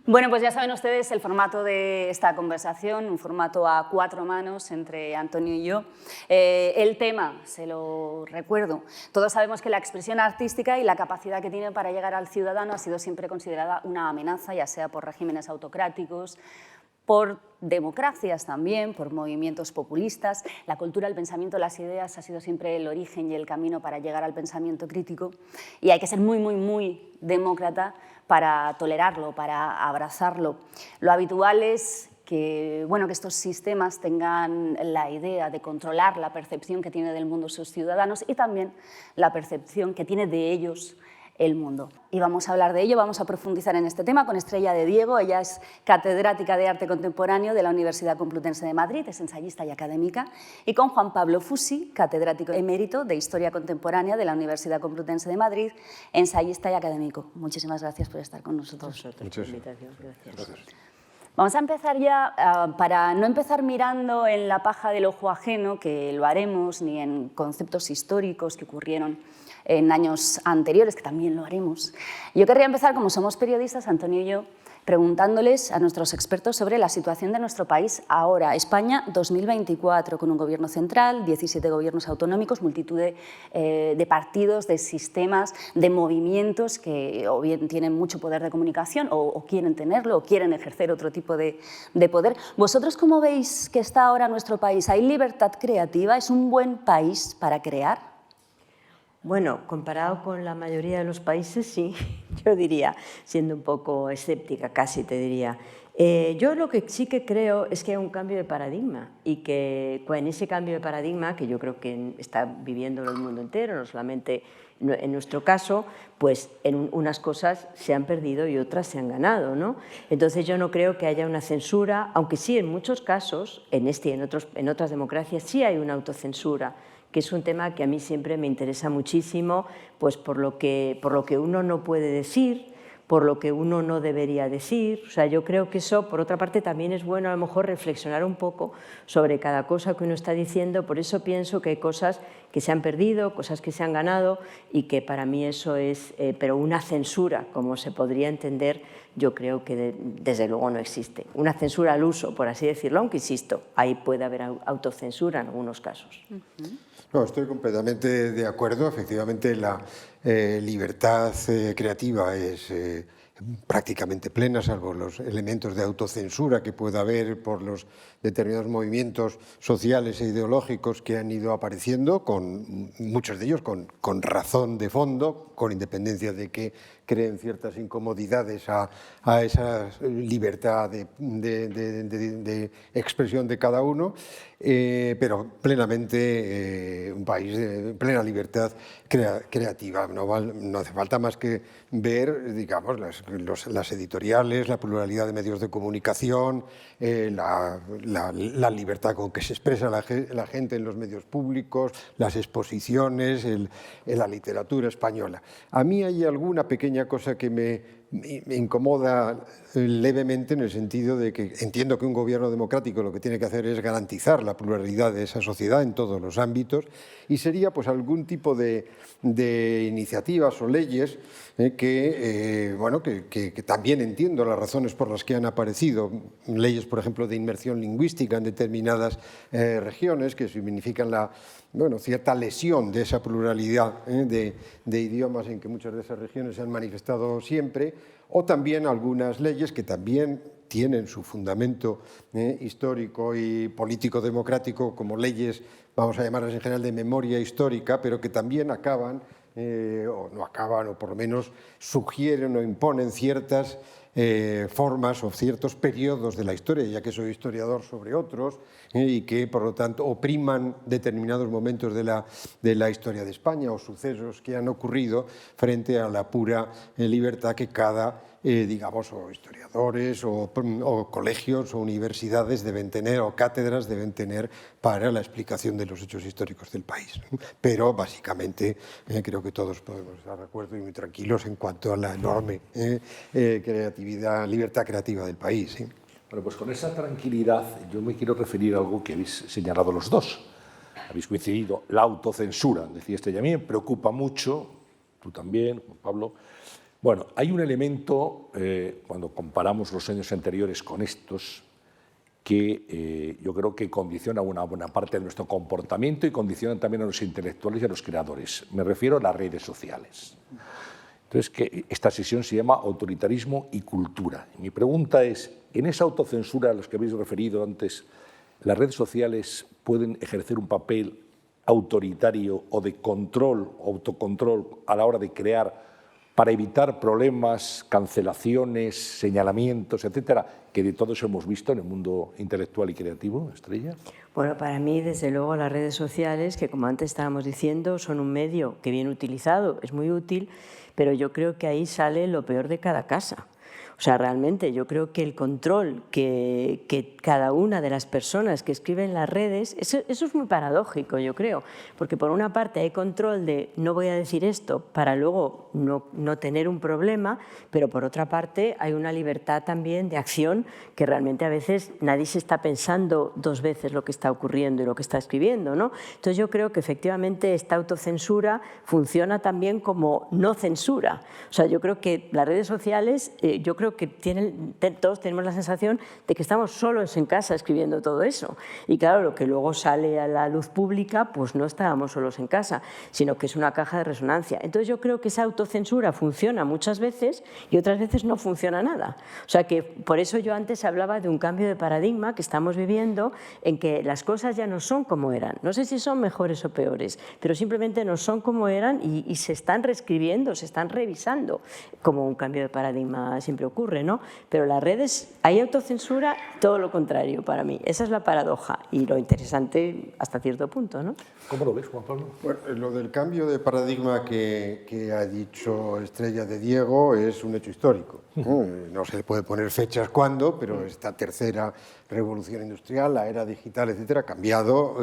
Bueno, pues ya saben ustedes el formato de esta conversación, un formato a 4 manos entre Antonio y yo. El tema, se lo recuerdo, todos sabemos que la expresión artística y la capacidad que tiene para llegar al ciudadano ha sido siempre considerada una amenaza, ya sea por regímenes autocráticos, por democracias también, por movimientos populistas. La cultura, el pensamiento, las ideas ha sido siempre el origen y el camino para llegar al pensamiento crítico, y hay que ser muy, muy, muy demócrata para tolerarlo, para abrazarlo. Lo habitual es que estos sistemas tengan la idea de controlar la percepción que tiene del mundo sus ciudadanos y también la percepción que tiene de ellos el mundo. Y vamos a hablar de ello, vamos a profundizar en este tema con Estrella de Diego. Ella es catedrática de Arte Contemporáneo de la Universidad Complutense de Madrid, es ensayista y académica, y con Juan Pablo Fusi, catedrático emérito de Historia Contemporánea de la Universidad Complutense de Madrid, ensayista y académico. Muchísimas gracias por estar con nosotros. Muchas gracias. Vamos a empezar ya, para no empezar mirando en la paja del ojo ajeno, que lo haremos, ni en conceptos históricos que ocurrieron en años anteriores, que también lo haremos. Yo querría empezar, como somos periodistas, Antonio y yo, preguntándoles a nuestros expertos sobre la situación de nuestro país ahora, España 2024, con un gobierno central, 17 gobiernos autonómicos, multitud de partidos, de sistemas, de movimientos que o bien tienen mucho poder de comunicación o quieren tenerlo o quieren ejercer otro tipo de poder. ¿Vosotros cómo veis que está ahora nuestro país? ¿Hay libertad creativa? ¿Es un buen país para crear? Bueno, comparado con la mayoría de los países, sí, yo diría, siendo un poco escéptica casi te diría. Yo lo que sí que creo es que hay un cambio de paradigma y que en ese cambio de paradigma, que yo creo que está viviendo el mundo entero, no solamente en nuestro caso, pues en unas cosas se han perdido y otras se han ganado, ¿no? Entonces yo no creo que haya una censura, aunque sí en muchos casos, en este y en otras democracias sí hay una autocensura, que es un tema que a mí siempre me interesa muchísimo, pues por lo que uno no puede decir, por lo que uno no debería decir. O sea, yo creo que eso, por otra parte, también es bueno a lo mejor reflexionar un poco sobre cada cosa que uno está diciendo. Por eso pienso que hay cosas que se han perdido, cosas que se han ganado, y que para mí eso es, pero una censura, como se podría entender, yo creo que desde luego no existe. Una censura al uso, por así decirlo, aunque insisto, ahí puede haber autocensura en algunos casos. No, estoy completamente de acuerdo. Efectivamente, la libertad creativa es prácticamente plena, salvo los elementos de autocensura que pueda haber por los determinados movimientos sociales e ideológicos que han ido apareciendo, con muchos de ellos con razón de fondo, con independencia de que creen ciertas incomodidades a esa libertad de expresión de cada uno, pero plenamente un país de plena libertad creativa. No hace falta más que ver, digamos, las editoriales, la pluralidad de medios de comunicación, la libertad con que se expresa la gente en los medios públicos, las exposiciones, la literatura española. A mí hay alguna pequeña cosa que me incomoda levemente, en el sentido de que entiendo que un gobierno democrático lo que tiene que hacer es garantizar la pluralidad de esa sociedad en todos los ámbitos, y sería pues algún tipo de iniciativas o leyes que también entiendo las razones por las que han aparecido, leyes por ejemplo de inmersión lingüística en determinadas regiones, que significan cierta lesión de esa pluralidad de idiomas en que muchas de esas regiones se han manifestado siempre, o también algunas leyes que también tienen su fundamento histórico y político-democrático como leyes, vamos a llamarlas en general, de memoria histórica, pero que también acaban, o no acaban, o por lo menos sugieren o imponen ciertas formas o ciertos periodos de la historia, ya que soy historiador sobre otros, y que por lo tanto opriman determinados momentos de la historia de España o sucesos que han ocurrido frente a la pura libertad que cada digamos, o historiadores o colegios o universidades deben tener, o cátedras deben tener para la explicación de los hechos históricos del país. Pero básicamente creo que todos podemos estar de acuerdo y muy tranquilos en cuanto a la enorme libertad creativa del país. ¿Sí? Bueno, pues con esa tranquilidad yo me quiero referir a algo que habéis señalado los dos. Habéis coincidido, la autocensura, decía Estrella. A mí me preocupa mucho, tú también, Juan Pablo, Bueno, hay un elemento, cuando comparamos los años anteriores con estos, que yo creo que condiciona una buena parte de nuestro comportamiento y condiciona también a los intelectuales y a los creadores. Me refiero a las redes sociales. Entonces, que esta sesión se llama Autoritarismo y Cultura. Y mi pregunta es, en esa autocensura a los que habéis referido antes, ¿las redes sociales pueden ejercer un papel autoritario o de control, autocontrol a la hora de crear para evitar problemas, cancelaciones, señalamientos, etcétera, que de todo eso hemos visto en el mundo intelectual y creativo, Estrella? Bueno, para mí, desde luego, las redes sociales, que como antes estábamos diciendo, son un medio que bien utilizado, es muy útil, pero yo creo que ahí sale lo peor de cada casa. O sea, realmente yo creo que el control que cada una de las personas que escriben las redes, eso es muy paradójico, yo creo, porque por una parte hay control de no voy a decir esto para luego no tener un problema, pero por otra parte hay una libertad también de acción que realmente a veces nadie se está pensando dos veces lo que está ocurriendo y lo que está escribiendo, ¿no? Entonces yo creo que efectivamente esta autocensura funciona también como no censura. O sea, yo creo que las redes sociales, yo creo que todos tenemos la sensación de que estamos solos en casa escribiendo todo eso. Y claro, lo que luego sale a la luz pública, pues no estábamos solos en casa, sino que es una caja de resonancia. Entonces yo creo que esa autocensura funciona muchas veces y otras veces no funciona nada. O sea que por eso yo antes hablaba de un cambio de paradigma que estamos viviendo, en que las cosas ya no son como eran. No sé si son mejores o peores, pero simplemente no son como eran y se están reescribiendo, se están revisando, como un cambio de paradigma siempre ocurre, ¿no? Pero las redes, hay autocensura, todo lo contrario para mí. Esa es la paradoja y lo interesante hasta cierto punto, ¿no? ¿Cómo lo ves, Juan Pablo? Bueno, lo del cambio de paradigma que ha dicho Estrella de Diego es un hecho histórico. No se le puede poner fechas cuándo, pero esta tercera revolución industrial, la era digital, etcétera, ha cambiado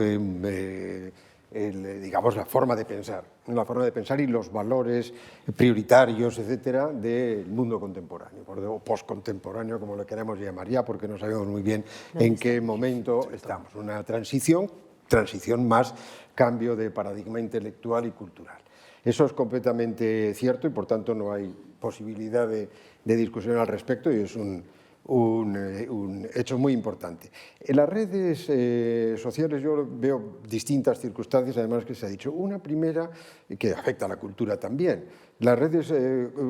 digamos, la forma de pensar y los valores prioritarios, etcétera, del mundo contemporáneo, o postcontemporáneo, como lo queremos llamar ya, porque no sabemos muy bien en qué momento estamos. Una transición más cambio de paradigma intelectual y cultural. Eso es completamente cierto y, por tanto, no hay posibilidad de discusión al respecto y es un hecho muy importante. En las redes sociales yo veo distintas circunstancias, además, que se ha dicho. Una primera, que afecta a la cultura también. Las redes,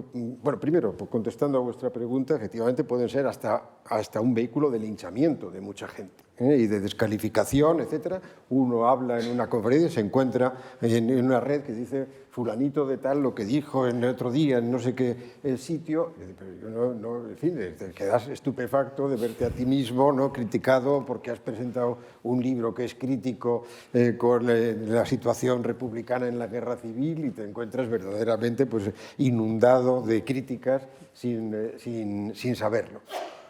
bueno, primero, contestando a vuestra pregunta, efectivamente pueden ser hasta un vehículo de linchamiento de mucha gente y de descalificación, etcétera. Uno habla en una conferencia y se encuentra en una red que dice fulanito de tal lo que dijo en otro día en no sé qué sitio. Pero yo en fin, te quedas estupefacto de verte a ti mismo, ¿no?, criticado porque has presentado un libro que es crítico con la situación republicana en la guerra civil y te encuentras verdaderamente pues inundado de críticas sin saberlo.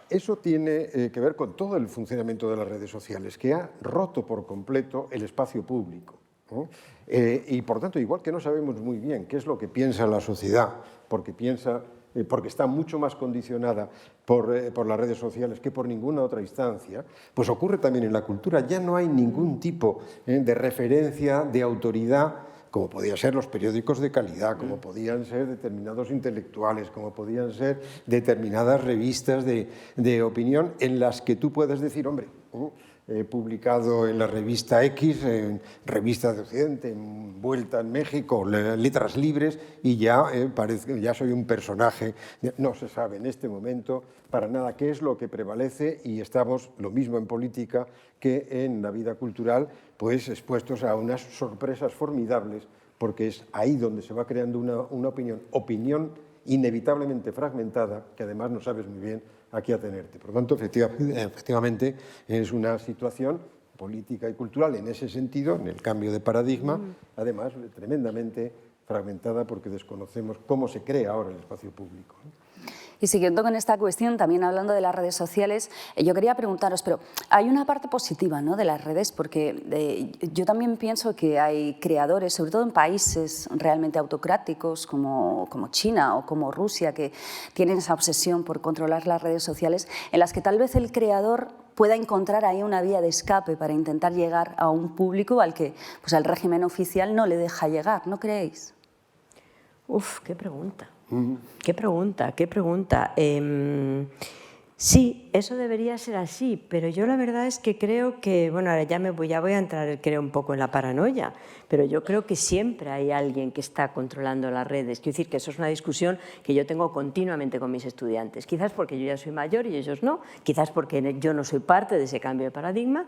Eso tiene que ver con todo el funcionamiento de las redes sociales, que ha roto por completo el espacio público, ¿no? Y por tanto, igual que no sabemos muy bien qué es lo que piensa la sociedad, porque está mucho más condicionada por las redes sociales que por ninguna otra instancia, pues ocurre también en la cultura. Ya no hay ningún tipo de referencia, de autoridad, como podían ser los periódicos de calidad, como podían ser determinados intelectuales, como podían ser determinadas revistas de opinión en las que tú puedes decir, hombre, he publicado en la revista X, en Revista de Occidente, en Vuelta en México, Letras Libres, y ya soy un personaje. No se sabe en este momento para nada qué es lo que prevalece y estamos, lo mismo en política que en la vida cultural, pues expuestos a unas sorpresas formidables, porque es ahí donde se va creando una opinión inevitablemente fragmentada, que además no sabes muy bien a qué atenerte. Por lo tanto, efectivamente, es una situación política y cultural en ese sentido, en el cambio de paradigma, además tremendamente fragmentada porque desconocemos cómo se crea ahora el espacio público, ¿no? Y siguiendo con esta cuestión, también hablando de las redes sociales, yo quería preguntaros, pero hay una parte positiva, ¿no?, de las redes, porque yo también pienso que hay creadores, sobre todo en países realmente autocráticos como China o como Rusia, que tienen esa obsesión por controlar las redes sociales, en las que tal vez el creador pueda encontrar ahí una vía de escape para intentar llegar a un público al que pues, el régimen oficial no le deja llegar, ¿no creéis? Uf, qué pregunta. Qué pregunta, qué pregunta. Sí, eso debería ser así, pero yo la verdad es que creo que, bueno, ahora ya voy a entrar, creo, un poco en la paranoia, pero yo creo que siempre hay alguien que está controlando las redes. Quiero decir que eso es una discusión que yo tengo continuamente con mis estudiantes, quizás porque yo ya soy mayor y ellos no, quizás porque yo no soy parte de ese cambio de paradigma,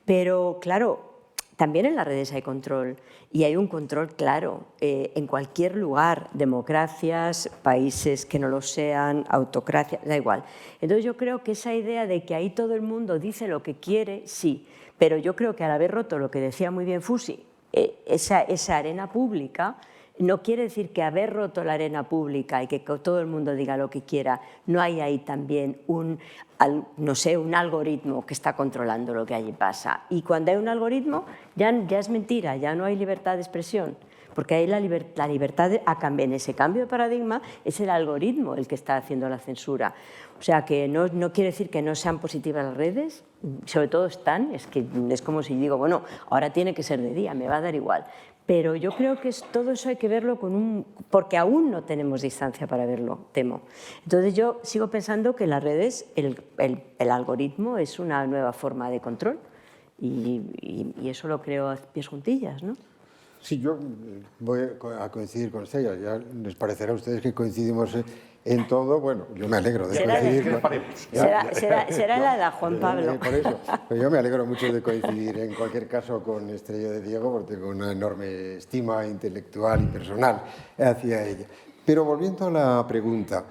pero claro, también en las redes hay control y hay un control claro en cualquier lugar, democracias, países que no lo sean, autocracias, da igual. Entonces yo creo que esa idea de que ahí todo el mundo dice lo que quiere, sí, pero yo creo que al haber roto lo que decía muy bien Fusi, esa arena pública, no quiere decir que haber roto la arena pública y que todo el mundo diga lo que quiera, no hay ahí también un algoritmo que está controlando lo que allí pasa. Y cuando hay un algoritmo ya es mentira, ya no hay libertad de expresión, porque ahí la libertad en ese cambio de paradigma es el algoritmo el que está haciendo la censura. O sea, que no quiere decir que no sean positivas las redes, sobre todo están, es como si digo, bueno, ahora tiene que ser de día, me va a dar igual. Pero yo creo que todo eso hay que verlo porque aún no tenemos distancia para verlo, temo. Entonces yo sigo pensando que las redes, el algoritmo es una nueva forma de control y eso lo creo a pies juntillas, ¿no? Sí, yo voy a coincidir con Estella. Ya les parecerá a ustedes que coincidimos en todo. Bueno, yo me alegro de coincidir. Será la edad, Juan Pablo. Por eso. Pero yo me alegro mucho de coincidir, en cualquier caso, con Estrella de Diego, porque tengo una enorme estima intelectual y personal hacia ella. Pero volviendo a la pregunta,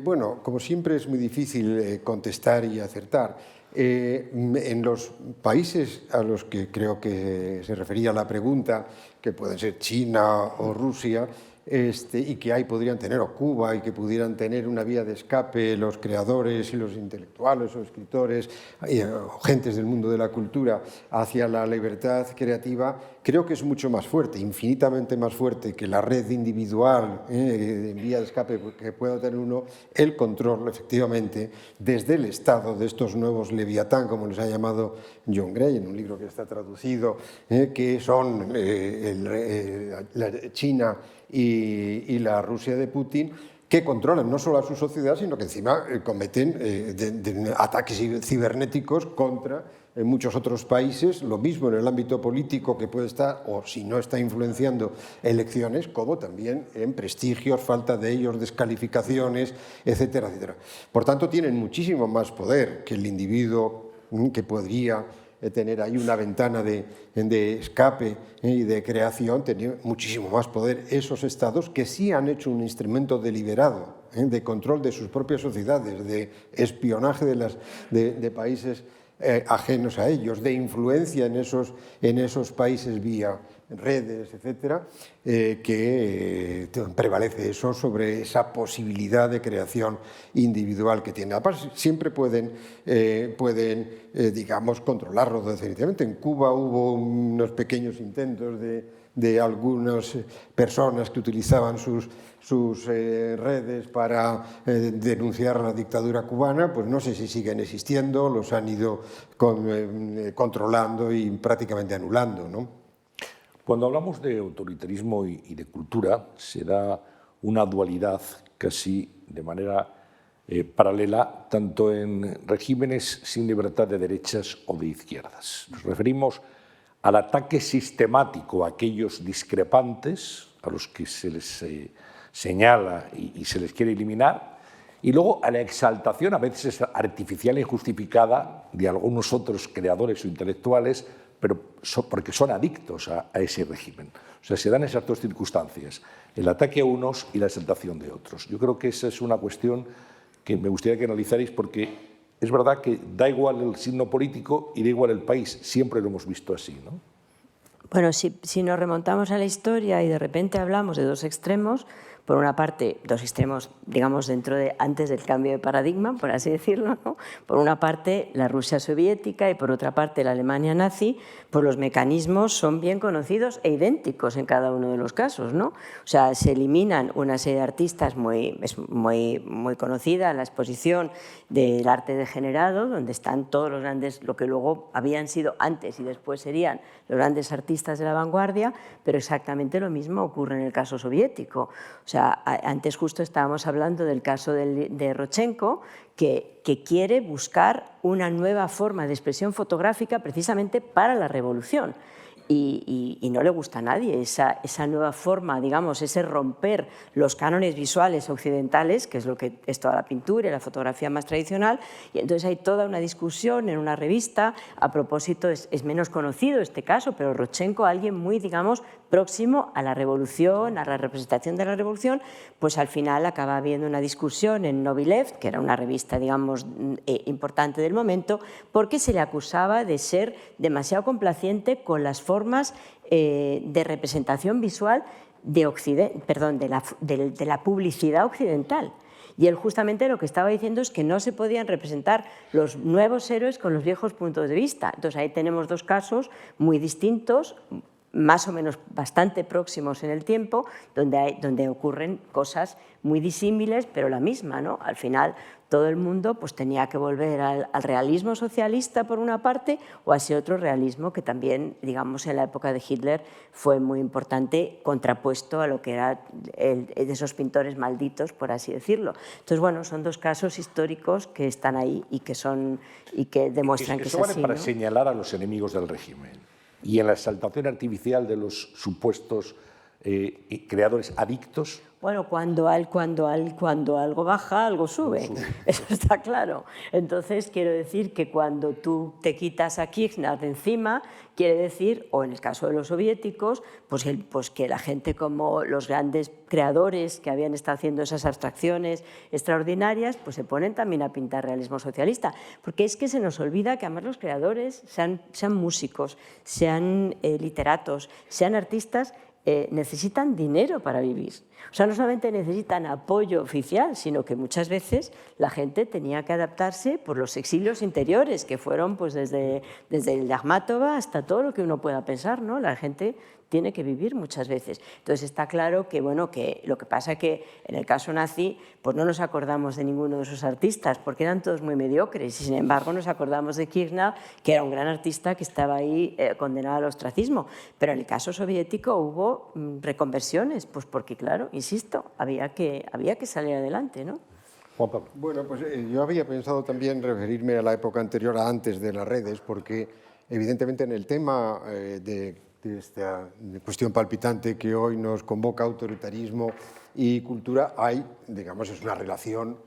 bueno, como siempre es muy difícil contestar y acertar. En los países a los que creo que se refería la pregunta, que pueden ser China o Rusia, y que ahí podrían tener, o Cuba, y que pudieran tener una vía de escape los creadores y los intelectuales o escritores o gentes del mundo de la cultura hacia la libertad creativa, creo que es mucho más fuerte, infinitamente más fuerte que la red individual de vía de escape que pueda tener uno, el control, efectivamente, desde el Estado de estos nuevos Leviatán, como les ha llamado John Gray en un libro que está traducido, que son la China y la Rusia de Putin, que controlan no solo a su sociedad, sino que encima cometen ataques cibernéticos contra muchos otros países, lo mismo en el ámbito político, que puede estar, o si no está influenciando elecciones, como también en prestigios, falta de ellos, descalificaciones, etcétera, etcétera. Por tanto, tienen muchísimo más poder que el individuo que podría tener ahí una ventana de escape y de creación, tenían muchísimo más poder esos estados que sí han hecho un instrumento deliberado de control de sus propias sociedades, de espionaje de países ajenos a ellos, de influencia en esos países vía redes, etcétera, que prevalece eso sobre esa posibilidad de creación individual que tiene. Además, siempre pueden digamos, controlarlo definitivamente. En Cuba hubo unos pequeños intentos de algunas personas que utilizaban sus redes para denunciar la dictadura cubana, pues no sé si siguen existiendo, los han ido controlando y prácticamente anulando, ¿no? Cuando hablamos de autoritarismo y de cultura, se da una dualidad casi de manera paralela, tanto en regímenes sin libertad de derechas o de izquierdas. Nos referimos al ataque sistemático a aquellos discrepantes, a los que se les señala y se les quiere eliminar, y luego a la exaltación, a veces artificial e injustificada, de algunos otros creadores o intelectuales, pero porque son adictos a ese régimen. O sea, se dan esas dos circunstancias, el ataque a unos y la exaltación de otros. Yo creo que esa es una cuestión que me gustaría que analizarais, porque es verdad que da igual el signo político y da igual el país, siempre lo hemos visto así, ¿no? Bueno, si nos remontamos a la historia y de repente hablamos de dos extremos, por una parte, dos extremos, digamos, antes del cambio de paradigma, por así decirlo, ¿no? Por una parte, la Rusia soviética y por otra parte, la Alemania nazi, pues los mecanismos son bien conocidos e idénticos en cada uno de los casos, ¿no? O sea, se eliminan una serie de artistas muy conocida en la exposición del arte degenerado, donde están todos los grandes, lo que luego habían sido antes y después serían los grandes artistas de la vanguardia, pero exactamente lo mismo ocurre en el caso soviético. O sea, sea, antes justo estábamos hablando del caso de Rodchenko, que quiere buscar una nueva forma de expresión fotográfica precisamente para la revolución. Y no le gusta a nadie esa nueva forma, digamos, ese romper los cánones visuales occidentales, que es lo que es toda la pintura y la fotografía más tradicional, y entonces hay toda una discusión en una revista, a propósito, es menos conocido este caso, pero Rodchenko, alguien muy, digamos, próximo a la revolución, a la representación de la revolución, pues al final acaba habiendo una discusión en Novilev, que era una revista, digamos, importante del momento, porque se le acusaba de ser demasiado complaciente con las formas de representación visual de la publicidad occidental. Y él justamente lo que estaba diciendo es que no se podían representar los nuevos héroes con los viejos puntos de vista. Entonces ahí tenemos dos casos muy distintos, más o menos bastante próximos en el tiempo, donde ocurren cosas muy disímiles, pero la misma, ¿no? Al final todo el mundo pues, tenía que volver al realismo socialista por una parte o a ese otro realismo que también, digamos, en la época de Hitler fue muy importante, contrapuesto a lo que era de esos pintores malditos, por así decirlo. Entonces, bueno, son dos casos históricos que están ahí y que demuestran que es así. Eso vale para ¿no? señalar a los enemigos del régimen. Y en la exaltación artificial de los supuestos creadores adictos. Bueno, cuando algo baja, algo sube. Eso está claro. Entonces, quiero decir que cuando tú te quitas a Kirchner de encima, quiere decir, o en el caso de los soviéticos, pues que la gente como los grandes creadores que habían estado haciendo esas abstracciones extraordinarias, pues se ponen también a pintar realismo socialista. Porque es que se nos olvida que además los creadores, sean músicos, sean literatos, sean artistas, necesitan dinero para vivir. O sea, no solamente necesitan apoyo oficial, sino que muchas veces la gente tenía que adaptarse por los exilios interiores, que fueron pues, desde el Yakhmatova hasta todo lo que uno pueda pensar, ¿no? La gente tiene que vivir muchas veces. Entonces está claro que, bueno, que lo que pasa es que en el caso nazi pues no nos acordamos de ninguno de esos artistas porque eran todos muy mediocres y sin embargo nos acordamos de Kirchner, que era un gran artista que estaba ahí condenado al ostracismo. Pero en el caso soviético hubo reconversiones, pues porque claro, insisto, había que salir adelante, ¿no? Juan Pablo. Bueno, pues yo había pensado también referirme a la época anterior, a antes de las redes, porque evidentemente en el tema de esta cuestión palpitante que hoy nos convoca, autoritarismo y cultura, hay, digamos, es una relación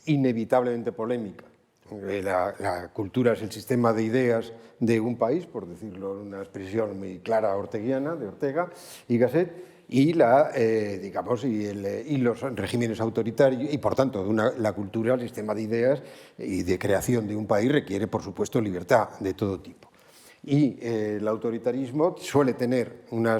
inevitablemente polémica. La cultura es el sistema de ideas de un país, por decirlo en una expresión muy clara orteguiana, de Ortega y Gasset, y los regímenes autoritarios, y por tanto la cultura, el sistema de ideas y de creación de un país requiere, por supuesto, libertad de todo tipo. Y el autoritarismo suele tener una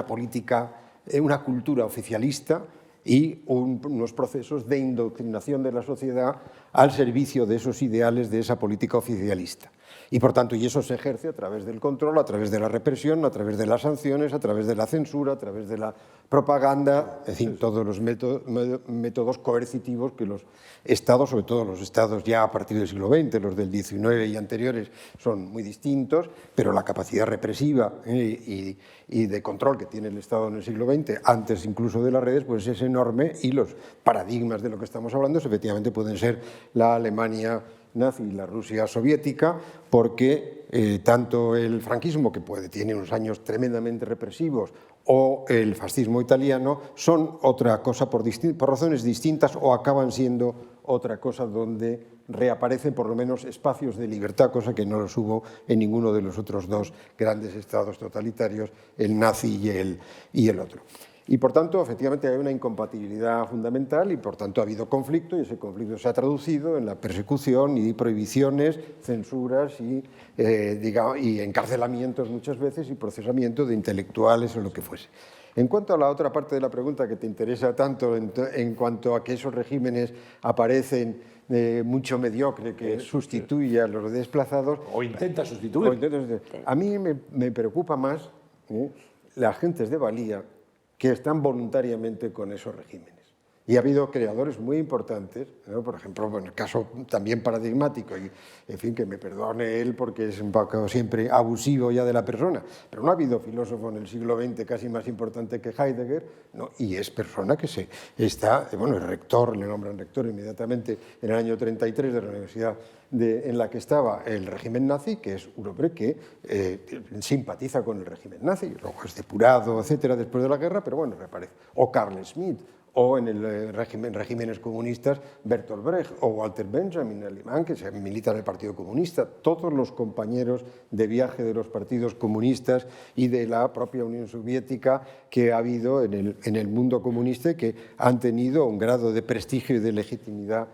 política, una cultura oficialista y unos procesos de indoctrinación de la sociedad al servicio de esos ideales de esa política oficialista. Y por tanto, y eso se ejerce a través del control, a través de la represión, a través de las sanciones, a través de la censura, a través de la propaganda, en fin, todos los métodos coercitivos que los estados, sobre todo los estados ya a partir del siglo XX, los del XIX y anteriores, son muy distintos, pero la capacidad represiva y de control que tiene el Estado en el siglo XX, antes incluso de las redes, pues es enorme, y los paradigmas de lo que estamos hablando efectivamente pueden ser la Alemania nazi y la Rusia soviética, porque tanto el franquismo, que tiene unos años tremendamente represivos, o el fascismo italiano son otra cosa por razones distintas, o acaban siendo otra cosa donde reaparecen por lo menos espacios de libertad, cosa que no los hubo en ninguno de los otros dos grandes estados totalitarios, el nazi y el otro. Y por tanto, efectivamente, hay una incompatibilidad fundamental y por tanto ha habido conflicto, y ese conflicto se ha traducido en la persecución y prohibiciones, censuras y encarcelamientos muchas veces y procesamiento de intelectuales o lo que fuese. En cuanto a la otra parte de la pregunta que te interesa tanto, en cuanto a que esos regímenes aparecen mucho mediocre que sustituye a los desplazados. O intenta sustituir. A mí me preocupa más las gentes de valía que están voluntariamente con esos regímenes. Y ha habido creadores muy importantes, ¿no? Por ejemplo, en el caso también paradigmático, y en fin, que me perdone él porque es un poco siempre abusivo ya de la persona, pero no ha habido filósofo en el siglo XX casi más importante que Heidegger, ¿no? Y es persona que es rector, le nombran rector inmediatamente en el año 33 de la Universidad en la que estaba el régimen nazi, que es un hombre que simpatiza con el régimen nazi, luego es depurado, etcétera, después de la guerra, pero bueno, reaparece. O Carl Schmitt, o en el regímenes comunistas Bertolt Brecht o Walter Benjamin, alemán, que se milita en el Partido Comunista, todos los compañeros de viaje de los partidos comunistas y de la propia Unión Soviética que ha habido en el mundo comunista y que han tenido un grado de prestigio y de legitimidad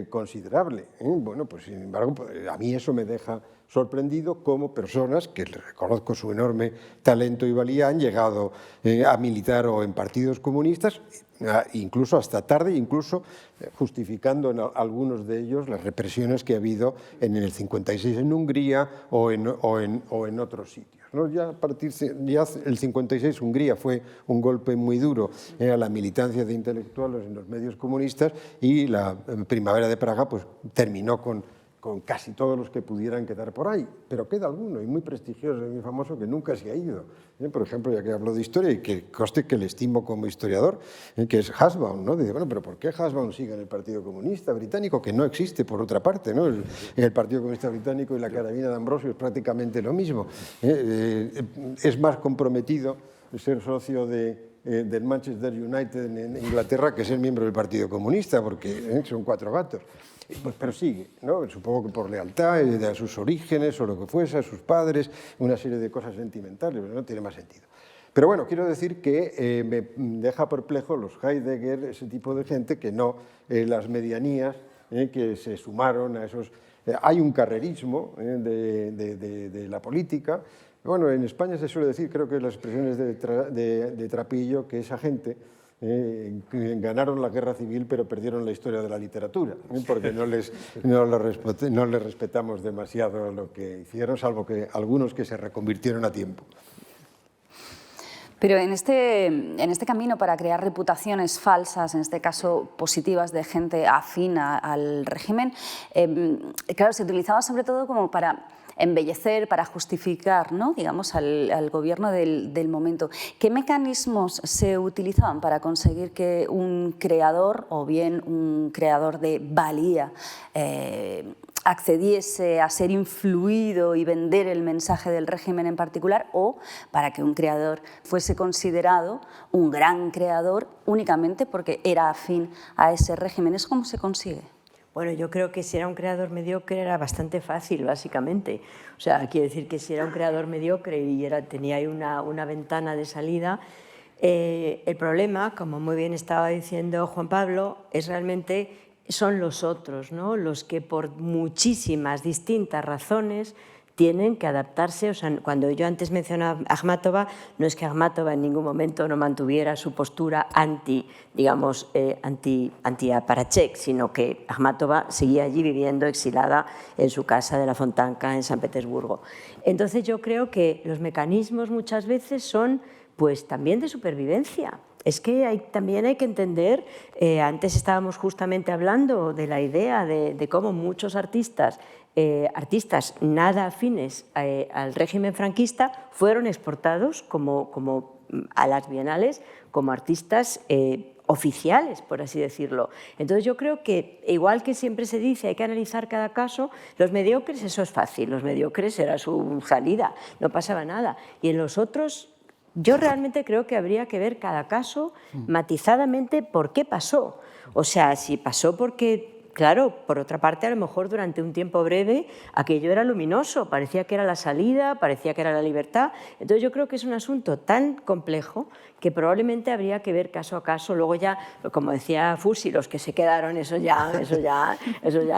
considerable. Bueno, pues sin embargo, a mí eso me deja sorprendido cómo personas, que les reconozco su enorme talento y valía, han llegado a militar o en partidos comunistas, incluso hasta tarde, incluso justificando en algunos de ellos las represiones que ha habido en el 56 en Hungría o en otros sitios, ¿no? Ya el 56 Hungría fue un golpe muy duro a la militancia de intelectuales en los medios comunistas, y la primavera de Praga pues terminó con casi todos los que pudieran quedar por ahí, pero queda alguno, y muy prestigioso y muy famoso, que nunca se ha ido. Por ejemplo, ya que hablo de historia, y que conste que le estimo como historiador, que es Hobsbawm, ¿no? Dice, bueno, pero ¿por qué Hobsbawm sigue en el Partido Comunista Británico, que no existe por otra parte, ¿no? El Partido Comunista Británico y la carabina de Ambrosio es prácticamente lo mismo. Es más comprometido ser socio del Manchester United en Inglaterra que ser miembro del Partido Comunista, porque son cuatro gatos. Pues, pero sigue, ¿no? Supongo que por lealtad a sus orígenes o lo que fuese, a sus padres, una serie de cosas sentimentales, pero no tiene más sentido. Pero bueno, quiero decir que me deja perplejo los Heidegger, ese tipo de gente, que no las medianías que se sumaron a esos... hay un carrerismo de la política. Bueno, en España se suele decir, creo que las expresiones de Trapillo, que esa gente ganaron la guerra civil pero perdieron la historia de la literatura, porque no les respetamos demasiado lo que hicieron, salvo que algunos que se reconvirtieron a tiempo. Pero en este camino para crear reputaciones falsas, en este caso positivas, de gente afín al régimen, claro, se utilizaba sobre todo como para embellecer, para justificar, ¿no? Digamos, al gobierno del momento. ¿Qué mecanismos se utilizaban para conseguir que un creador, o bien un creador de valía, accediese a ser influido y vender el mensaje del régimen en particular, o para que un creador fuese considerado un gran creador únicamente porque era afín a ese régimen? ¿Eso cómo se consigue? Bueno, yo creo que si era un creador mediocre era bastante fácil, básicamente. O sea, quiere decir que si era un creador mediocre y tenía ahí una ventana de salida, el problema, como muy bien estaba diciendo Juan Pablo, es realmente son los otros, ¿no? Los que por muchísimas distintas razones tienen que adaptarse. O sea, cuando yo antes mencionaba a Akhmatova, no es que Akhmatova en ningún momento no mantuviera su postura anti-Aparachek, sino que Akhmatova seguía allí viviendo exilada en su casa de la Fontanka en San Petersburgo. Entonces yo creo que los mecanismos muchas veces son pues también de supervivencia. Es que también hay que entender, antes estábamos justamente hablando de la idea de cómo muchos artistas nada afines al régimen franquista fueron exportados como a las bienales como artistas oficiales, por así decirlo. Entonces yo creo que, igual que siempre se dice, hay que analizar cada caso, los mediocres, eso es fácil, los mediocres era su salida, no pasaba nada. Y en los otros, yo realmente creo que habría que ver cada caso matizadamente por qué pasó. O sea, si pasó porque... Claro, por otra parte, a lo mejor durante un tiempo breve aquello era luminoso, parecía que era la salida, parecía que era la libertad. Entonces yo creo que es un asunto tan complejo que probablemente habría que ver caso a caso. Luego ya, como decía Fusi, los que se quedaron, eso ya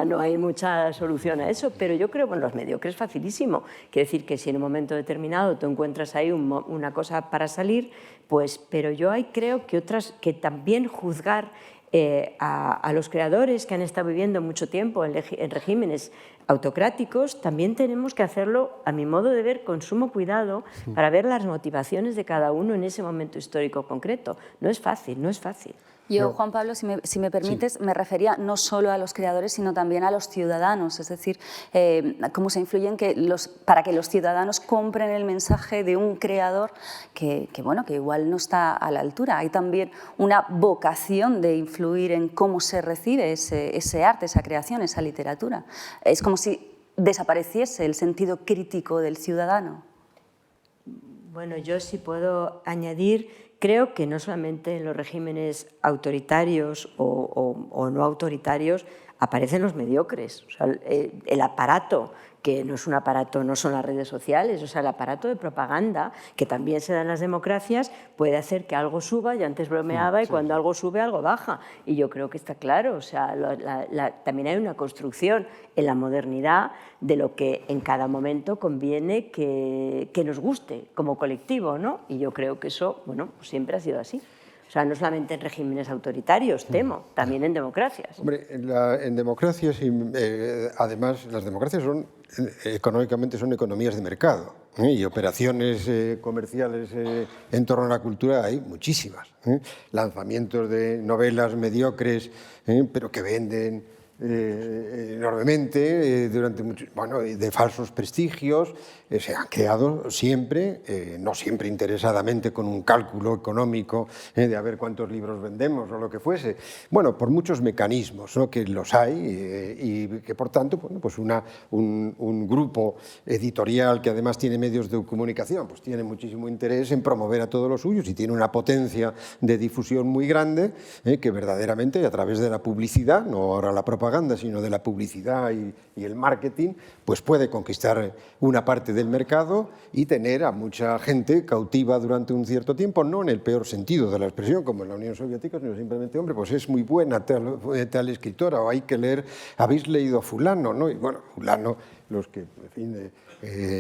no hay mucha solución a eso. Pero yo creo, bueno, los mediocres es facilísimo. Quiere decir que si en un momento determinado tú encuentras ahí una cosa para salir, pues, pero yo ahí creo que que también juzgar a los creadores que han estado viviendo mucho tiempo en regímenes autocráticos, también tenemos que hacerlo, a mi modo de ver, con sumo cuidado para ver las motivaciones de cada uno en ese momento histórico concreto. No es fácil, no es fácil. Yo, Juan Pablo, si me permites, me refería no solo a los creadores, sino también a los ciudadanos, es decir, cómo se influyen para que los ciudadanos compren el mensaje de un creador que igual no está a la altura. Hay también una vocación de influir en cómo se recibe ese arte, esa creación, esa literatura. Es como si desapareciese el sentido crítico del ciudadano. Bueno, yo sí puedo añadir, creo que no solamente en los regímenes autoritarios o no autoritarios aparecen los mediocres. O sea, el aparato, que no es un aparato, no son las redes sociales, o sea, el aparato de propaganda, que también se da en las democracias, puede hacer que algo suba. Yo antes bromeaba y cuando algo sube, algo baja. Y yo creo que está claro, o sea, también hay una construcción en la modernidad de lo que en cada momento conviene que nos guste como colectivo, ¿no? Y yo creo que eso, bueno, pues siempre ha sido así. O sea, no solamente en regímenes autoritarios, temo, también en democracias. Hombre, en democracias, además, las democracias económicamente son economías de mercado, y operaciones comerciales en torno a la cultura hay muchísimas. Lanzamientos de novelas mediocres, pero que venden enormemente, de falsos prestigios, se han creado siempre, no siempre interesadamente con un cálculo económico de a ver cuántos libros vendemos o lo que fuese, bueno, por muchos mecanismos, ¿no?, que los hay y que por tanto, bueno, pues un grupo editorial que además tiene medios de comunicación, pues tiene muchísimo interés en promover a todos los suyos y tiene una potencia de difusión muy grande que verdaderamente a través de la publicidad, no ahora la propaganda, sino de la publicidad y el marketing, pues puede conquistar una parte del mercado y tener a mucha gente cautiva durante un cierto tiempo, no en el peor sentido de la expresión, como en la Unión Soviética, sino simplemente, hombre, pues es muy buena tal escritora, o hay que leer, habéis leído a fulano, ¿no? Y bueno, fulano, los que, en fin,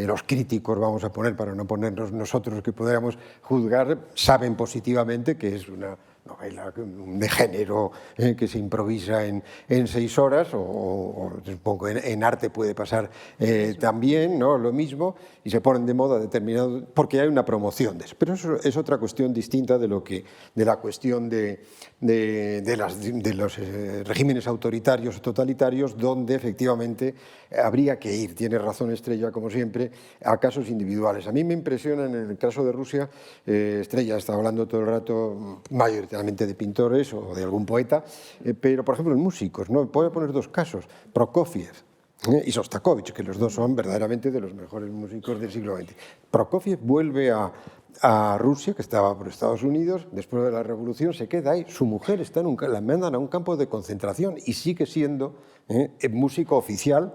los críticos, vamos a poner, para no ponernos nosotros que podríamos juzgar, saben positivamente que es una novela de género que se improvisa en 6 horas, o supongo en arte puede pasar también, ¿no?, lo mismo, y se ponen de moda determinados, porque hay una promoción de eso. Pero eso es otra cuestión distinta de la cuestión de los regímenes autoritarios o totalitarios, donde efectivamente habría que ir, tiene razón Estrella, como siempre, a casos individuales. A mí me impresiona en el caso de Rusia, Estrella está hablando todo el rato mayoritariamente de pintores o de algún poeta, pero por ejemplo en músicos, ¿no? Voy a poner 2 casos, Prokofiev y Sostakovich, que los 2 son verdaderamente de los mejores músicos del siglo XX. Prokofiev vuelve a Rusia, que estaba por Estados Unidos, después de la revolución, se queda ahí, su mujer está la mandan a un campo de concentración y sigue siendo músico oficial.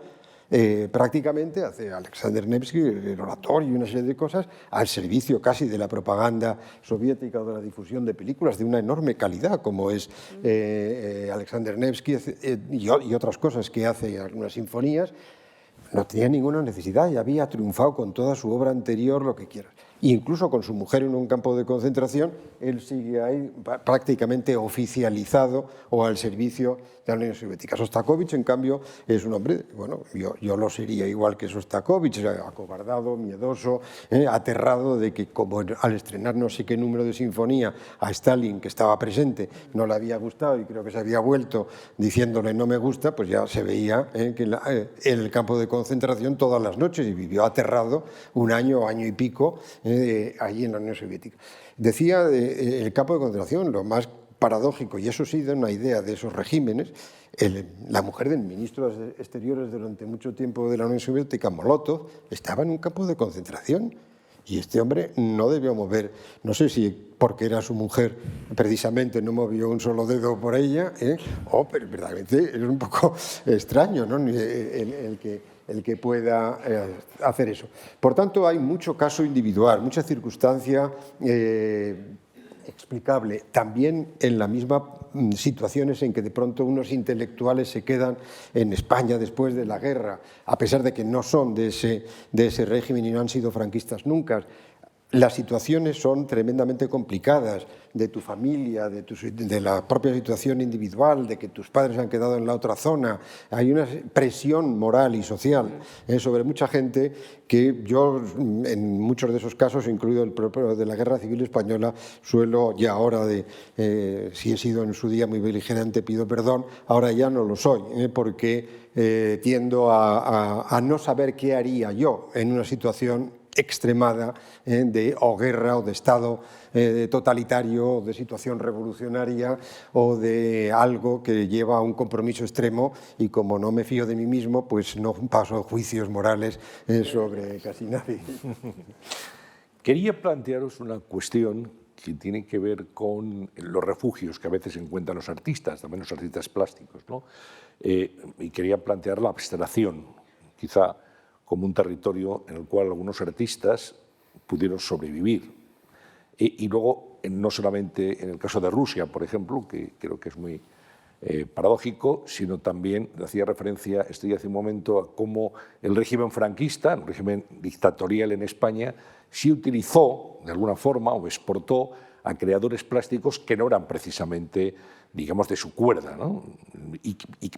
Prácticamente hace Alexander Nevsky, el oratorio y una serie de cosas, al servicio casi de la propaganda soviética o de la difusión de películas de una enorme calidad, como es Alexander Nevsky y otras cosas que hace, algunas sinfonías. No tenía ninguna necesidad y había triunfado con toda su obra anterior, lo que quieras. Incluso con su mujer en un campo de concentración, él sigue ahí prácticamente oficializado o al servicio de la Unión Soviética. Sostakovich, en cambio, es un hombre, bueno, yo lo sería igual que Sostakovich, acobardado, miedoso, aterrado de que, como al estrenar no sé qué número de sinfonía a Stalin, que estaba presente, no le había gustado y creo que se había vuelto diciéndole no me gusta, pues ya se veía que en el campo de concentración todas las noches y vivió aterrado un año y pico allí en la Unión Soviética. Decía el campo de concentración, lo más paradójico, y eso sí da una idea de esos regímenes, la mujer del ministro de Exteriores durante mucho tiempo de la Unión Soviética, Molotov, estaba en un campo de concentración y este hombre no debió mover, no sé si porque era su mujer precisamente no movió un solo dedo por ella, pero verdaderamente es un poco extraño, ¿no?, el que pueda hacer eso. Por tanto, hay mucho caso individual, mucha circunstancia explicable. También en la misma situaciones en que de pronto unos intelectuales se quedan en España después de la guerra, a pesar de que no son de ese régimen y no han sido franquistas nunca, las situaciones son tremendamente complicadas, de tu familia, de la propia situación individual, de que tus padres han quedado en la otra zona. Hay una presión moral y social sobre mucha gente que yo, en muchos de esos casos, incluido el propio de la Guerra Civil Española, suelo ya ahora si he sido en su día muy beligerante, pido perdón, ahora ya no lo soy, porque tiendo a no saber qué haría yo en una situación extremada o guerra o de estado totalitario o de situación revolucionaria o de algo que lleva a un compromiso extremo, y como no me fío de mí mismo, pues no paso juicios morales sobre casi nadie. Quería plantearos una cuestión que tiene que ver con los refugios que a veces encuentran los artistas, también los artistas plásticos, ¿no? Y quería plantear la abstracción, quizá como un territorio en el cual algunos artistas pudieron sobrevivir. Y luego, no solamente en el caso de Rusia, por ejemplo, que creo que es muy paradójico, sino también, hacía referencia, estoy hace un momento, a cómo el régimen franquista, el régimen dictatorial en España, sí utilizó, de alguna forma, o exportó a creadores plásticos que no eran precisamente, digamos, de su cuerda, ¿no?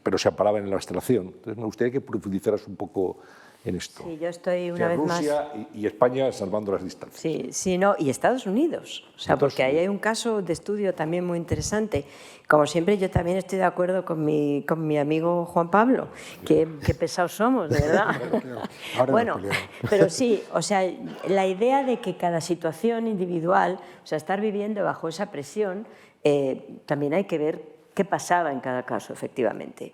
Pero se amparaban en la abstracción. Entonces, me gustaría que profundizaras un poco en esto. Sí, yo estoy una vez Rusia más... y España salvando las distancias. Sí, sí, no, y Estados Unidos, o sea, porque ahí hay un caso de estudio también muy interesante. Como siempre, yo también estoy de acuerdo con mi amigo Juan Pablo, qué pesados somos, de verdad. Bueno, pero sí, o sea, la idea de que cada situación individual, o sea, estar viviendo bajo esa presión, también hay que ver qué pasaba en cada caso, efectivamente.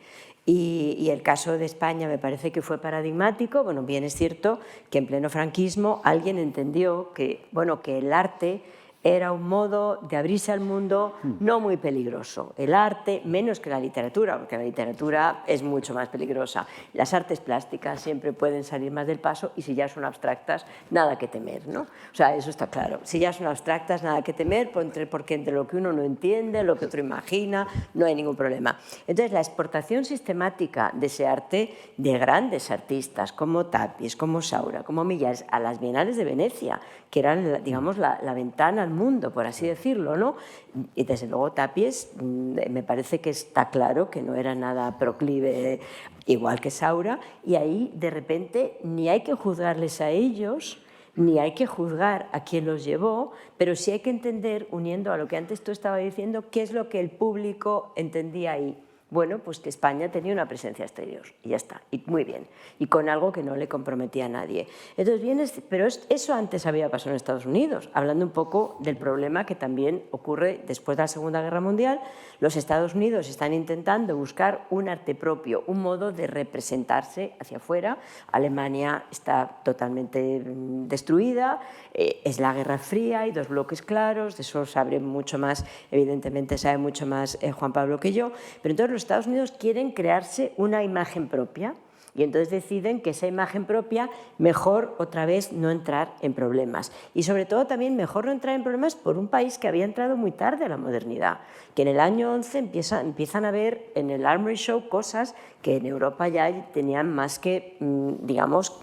Y el caso de España me parece que fue paradigmático. Bueno, bien es cierto que en pleno franquismo alguien entendió que, bueno, que el arte era un modo de abrirse al mundo no muy peligroso. El arte, menos que la literatura, porque la literatura es mucho más peligrosa. Las artes plásticas siempre pueden salir más del paso, y si ya son abstractas, nada que temer, ¿no? O sea, eso está claro. Si ya son abstractas, nada que temer, porque entre lo que uno no entiende, lo que otro imagina, no hay ningún problema. Entonces, la exportación sistemática de ese arte de grandes artistas como Tapies, como Saura, como Millás, a las Bienales de Venecia, que eran, digamos, la ventana al mundo, por así decirlo, ¿no? Y desde luego Tapies, me parece que está claro que no era nada proclive, igual que Saura, y ahí de repente ni hay que juzgarles a ellos, ni hay que juzgar a quien los llevó, pero sí hay que entender, uniendo a lo que antes tú estabas diciendo, qué es lo que el público entendía ahí. Bueno, pues que España tenía una presencia exterior, y ya está, y muy bien, y con algo que no le comprometía a nadie. Entonces, bien, pero eso antes había pasado en Estados Unidos, hablando un poco del problema que también ocurre después de la Segunda Guerra Mundial. Los Estados Unidos están intentando buscar un arte propio, un modo de representarse hacia afuera. Alemania está totalmente destruida, es la Guerra Fría, hay dos bloques claros, de eso sabe mucho más, evidentemente sabe mucho más Juan Pablo que yo, pero entonces los Estados Unidos quieren crearse una imagen propia, y entonces deciden que esa imagen propia mejor otra vez no entrar en problemas. Y sobre todo también mejor no entrar en problemas por un país que había entrado muy tarde a la modernidad, que en el año 11 empiezan a ver en el Armory Show cosas que en Europa ya tenían más que, digamos,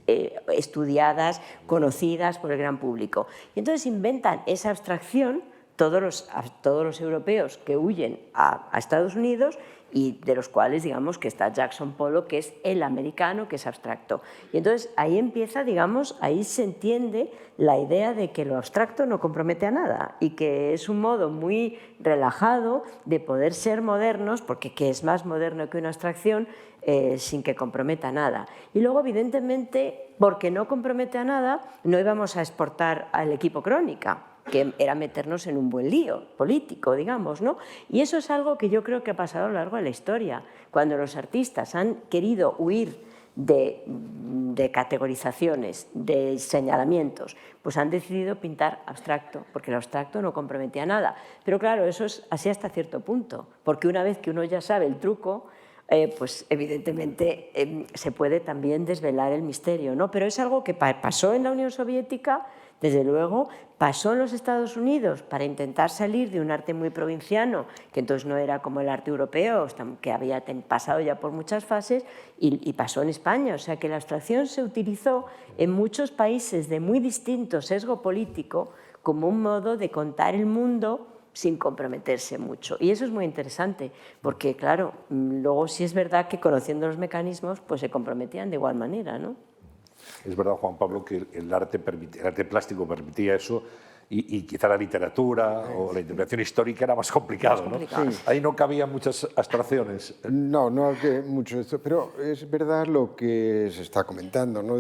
estudiadas, conocidas por el gran público. Y entonces inventan esa abstracción, todos los europeos que huyen a Estados Unidos, y de los cuales, digamos, que está Jackson Pollock, que es el americano, que es abstracto. Y entonces ahí empieza, digamos, ahí se entiende la idea de que lo abstracto no compromete a nada, y que es un modo muy relajado de poder ser modernos, porque ¿qué es más moderno que una abstracción sin que comprometa a nada? Y luego, evidentemente, porque no compromete a nada, no íbamos a exportar al equipo Crónica, que era meternos en un buen lío político, digamos, ¿no? Y eso es algo que yo creo que ha pasado a lo largo de la historia. Cuando los artistas han querido huir de categorizaciones, de señalamientos, pues han decidido pintar abstracto, porque el abstracto no comprometía nada. Pero claro, eso es así hasta cierto punto, porque una vez que uno ya sabe el truco, pues evidentemente se puede también desvelar el misterio, ¿no? Pero es algo que pasó en la Unión Soviética desde luego. Pasó en los Estados Unidos para intentar salir de un arte muy provinciano, que entonces no era como el arte europeo, que había pasado ya por muchas fases, y pasó en España. O sea que la abstracción se utilizó en muchos países de muy distinto sesgo político como un modo de contar el mundo sin comprometerse mucho. Y eso es muy interesante, porque claro, luego sí es verdad que conociendo los mecanismos, pues se comprometían de igual manera, ¿no? Es verdad, Juan Pablo, que el arte plástico permitía eso y quizá la literatura o la interpretación histórica era más complicado, ¿no? Sí. Ahí no cabían muchas abstracciones. No había mucho de esto, pero es verdad lo que se está comentando, ¿no?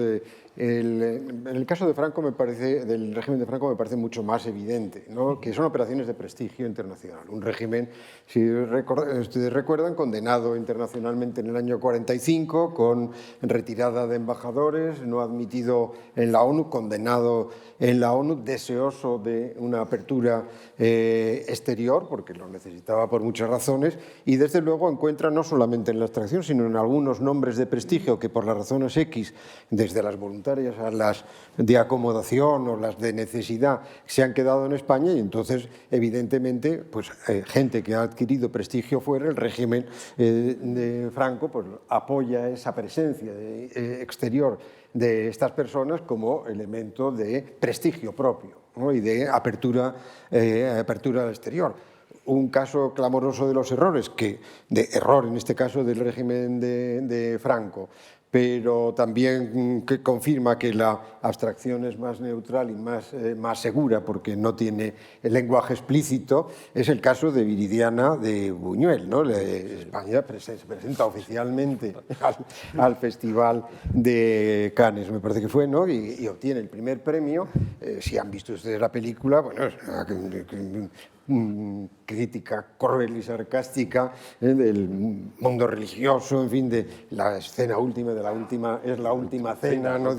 En el caso de Franco del régimen de Franco me parece mucho más evidente, ¿no? Que son operaciones de prestigio internacional. Un régimen, si ustedes recuerdan, condenado internacionalmente en el año 45, con retirada de embajadores, no admitido en la ONU, condenado en la ONU, deseoso de una apertura exterior, porque lo necesitaba por muchas razones, y desde luego encuentra no solamente en la abstracción, sino en algunos nombres de prestigio que por las razones X, desde las voluntarias a las de acomodación o las de necesidad, se han quedado en España, y entonces evidentemente pues gente que ha adquirido prestigio fuera, el régimen de Franco pues apoya esa presencia exterior de estas personas como elemento de prestigio propio, ¿no? Y de apertura al exterior. Un caso clamoroso de los errores, de error en este caso del régimen de Franco, pero también que confirma que la abstracción es más neutral y más segura porque no tiene el lenguaje explícito, es el caso de Viridiana de Buñuel, ¿no? España se presenta oficialmente al Festival de Cannes, me parece que fue, ¿no? Y obtiene el primer premio. Si han visto ustedes la película, bueno, es crítica cruel y sarcástica del mundo religioso, en fin, de la escena última, es la última cena, ¿no?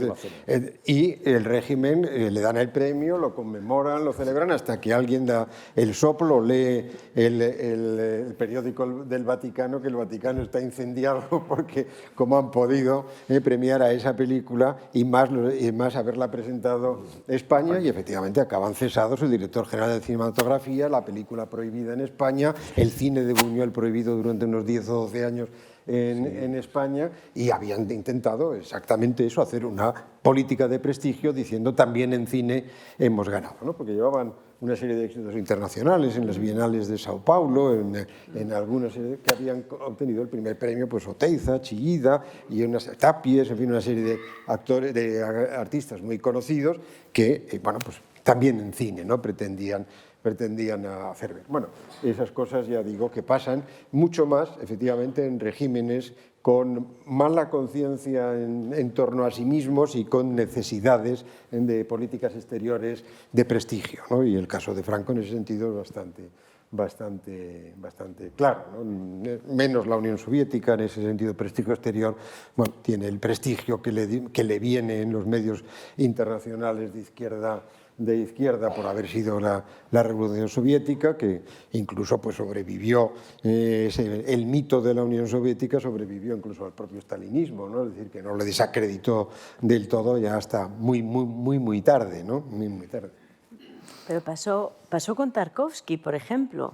Y el régimen le dan el premio, lo conmemoran, lo celebran, hasta que alguien da el soplo, lee el periódico del Vaticano, que el Vaticano está incendiado porque como han podido premiar a esa película y más haberla presentado España, y efectivamente acaban cesados el director general de cinematografía, la película prohibida en España, el cine de Buñuel prohibido durante unos 10 o 12 años en España, y habían intentado exactamente eso, hacer una política de prestigio diciendo también en cine hemos ganado, ¿no? Porque llevaban una serie de éxitos internacionales en las bienales de Sao Paulo, en algunas que habían obtenido el primer premio, pues Oteiza, Chillida y unas Tapies, en fin, una serie de actores, de artistas muy conocidos que, bueno, pues también en cine, ¿no? pretendían hacer ver. Bueno, esas cosas ya digo que pasan mucho más, efectivamente, en regímenes con mala conciencia en torno a sí mismos y con necesidades de políticas exteriores de prestigio, ¿no? Y el caso de Franco en ese sentido es bastante claro, ¿no? Menos la Unión Soviética, en ese sentido, prestigio exterior, bueno, tiene el prestigio que le viene en los medios internacionales de izquierda por haber sido la Revolución Soviética, que incluso pues sobrevivió, el mito de la Unión Soviética sobrevivió incluso al propio stalinismo, ¿no? Es decir, que no le desacreditó del todo ya hasta muy tarde, ¿no? Muy tarde. Pero pasó con Tarkovsky, por ejemplo,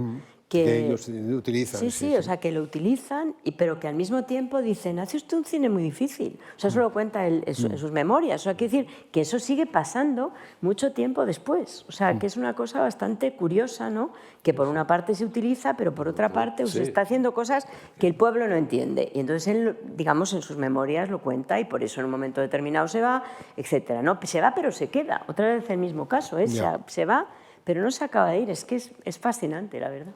que ellos utilizan. Sí, o sea, que lo utilizan, pero que al mismo tiempo dicen, hace usted un cine muy difícil. O sea, eso lo cuenta en sus memorias. O sea, quiere decir que eso sigue pasando mucho tiempo después. O sea, que es una cosa bastante curiosa, ¿no? Que por una parte se utiliza, pero por otra parte usted está haciendo cosas que el pueblo no entiende. Y entonces él, digamos, en sus memorias lo cuenta y por eso en un momento determinado se va, etcétera, ¿no? Se va, pero se queda. Otra vez el mismo caso, ¿eh? Se va, pero no se acaba de ir. Es que es fascinante, la verdad.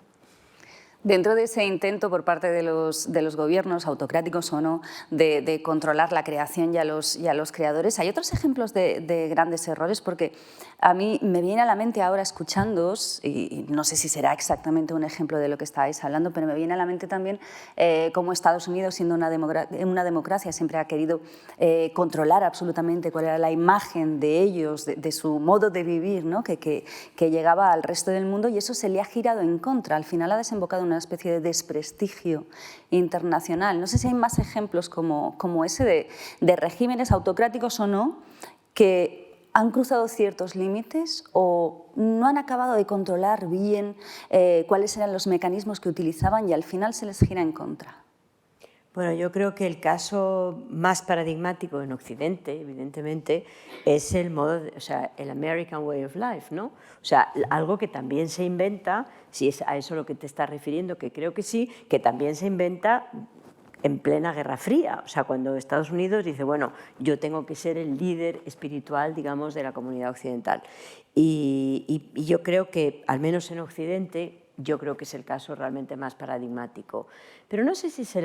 Dentro de ese intento por parte de los gobiernos, autocráticos o no, de controlar la creación y a los creadores, hay otros ejemplos de grandes errores, porque a mí me viene a la mente ahora escuchándoos, y no sé si será exactamente un ejemplo de lo que estáis hablando, pero me viene a la mente también cómo Estados Unidos, siendo una democracia, siempre ha querido controlar absolutamente cuál era la imagen de ellos, de su modo de vivir, ¿no? que llegaba al resto del mundo, y eso se le ha girado en contra. Al final ha desembocado en una especie de desprestigio internacional. No sé si hay más ejemplos como ese de regímenes autocráticos o no, que han cruzado ciertos límites o no han acabado de controlar bien cuáles eran los mecanismos que utilizaban y al final se les gira en contra? Bueno, yo creo que el caso más paradigmático en Occidente, evidentemente, es el modo, o sea, el American Way of Life, ¿no? O sea, algo que también se inventa, si es a eso lo que te estás refiriendo, que creo que sí, que también se inventa en plena Guerra Fría, o sea, cuando Estados Unidos dice, bueno, yo tengo que ser el líder espiritual, digamos, de la comunidad occidental. Y yo creo que, al menos en Occidente, yo creo que es el caso realmente más paradigmático. Pero no sé si se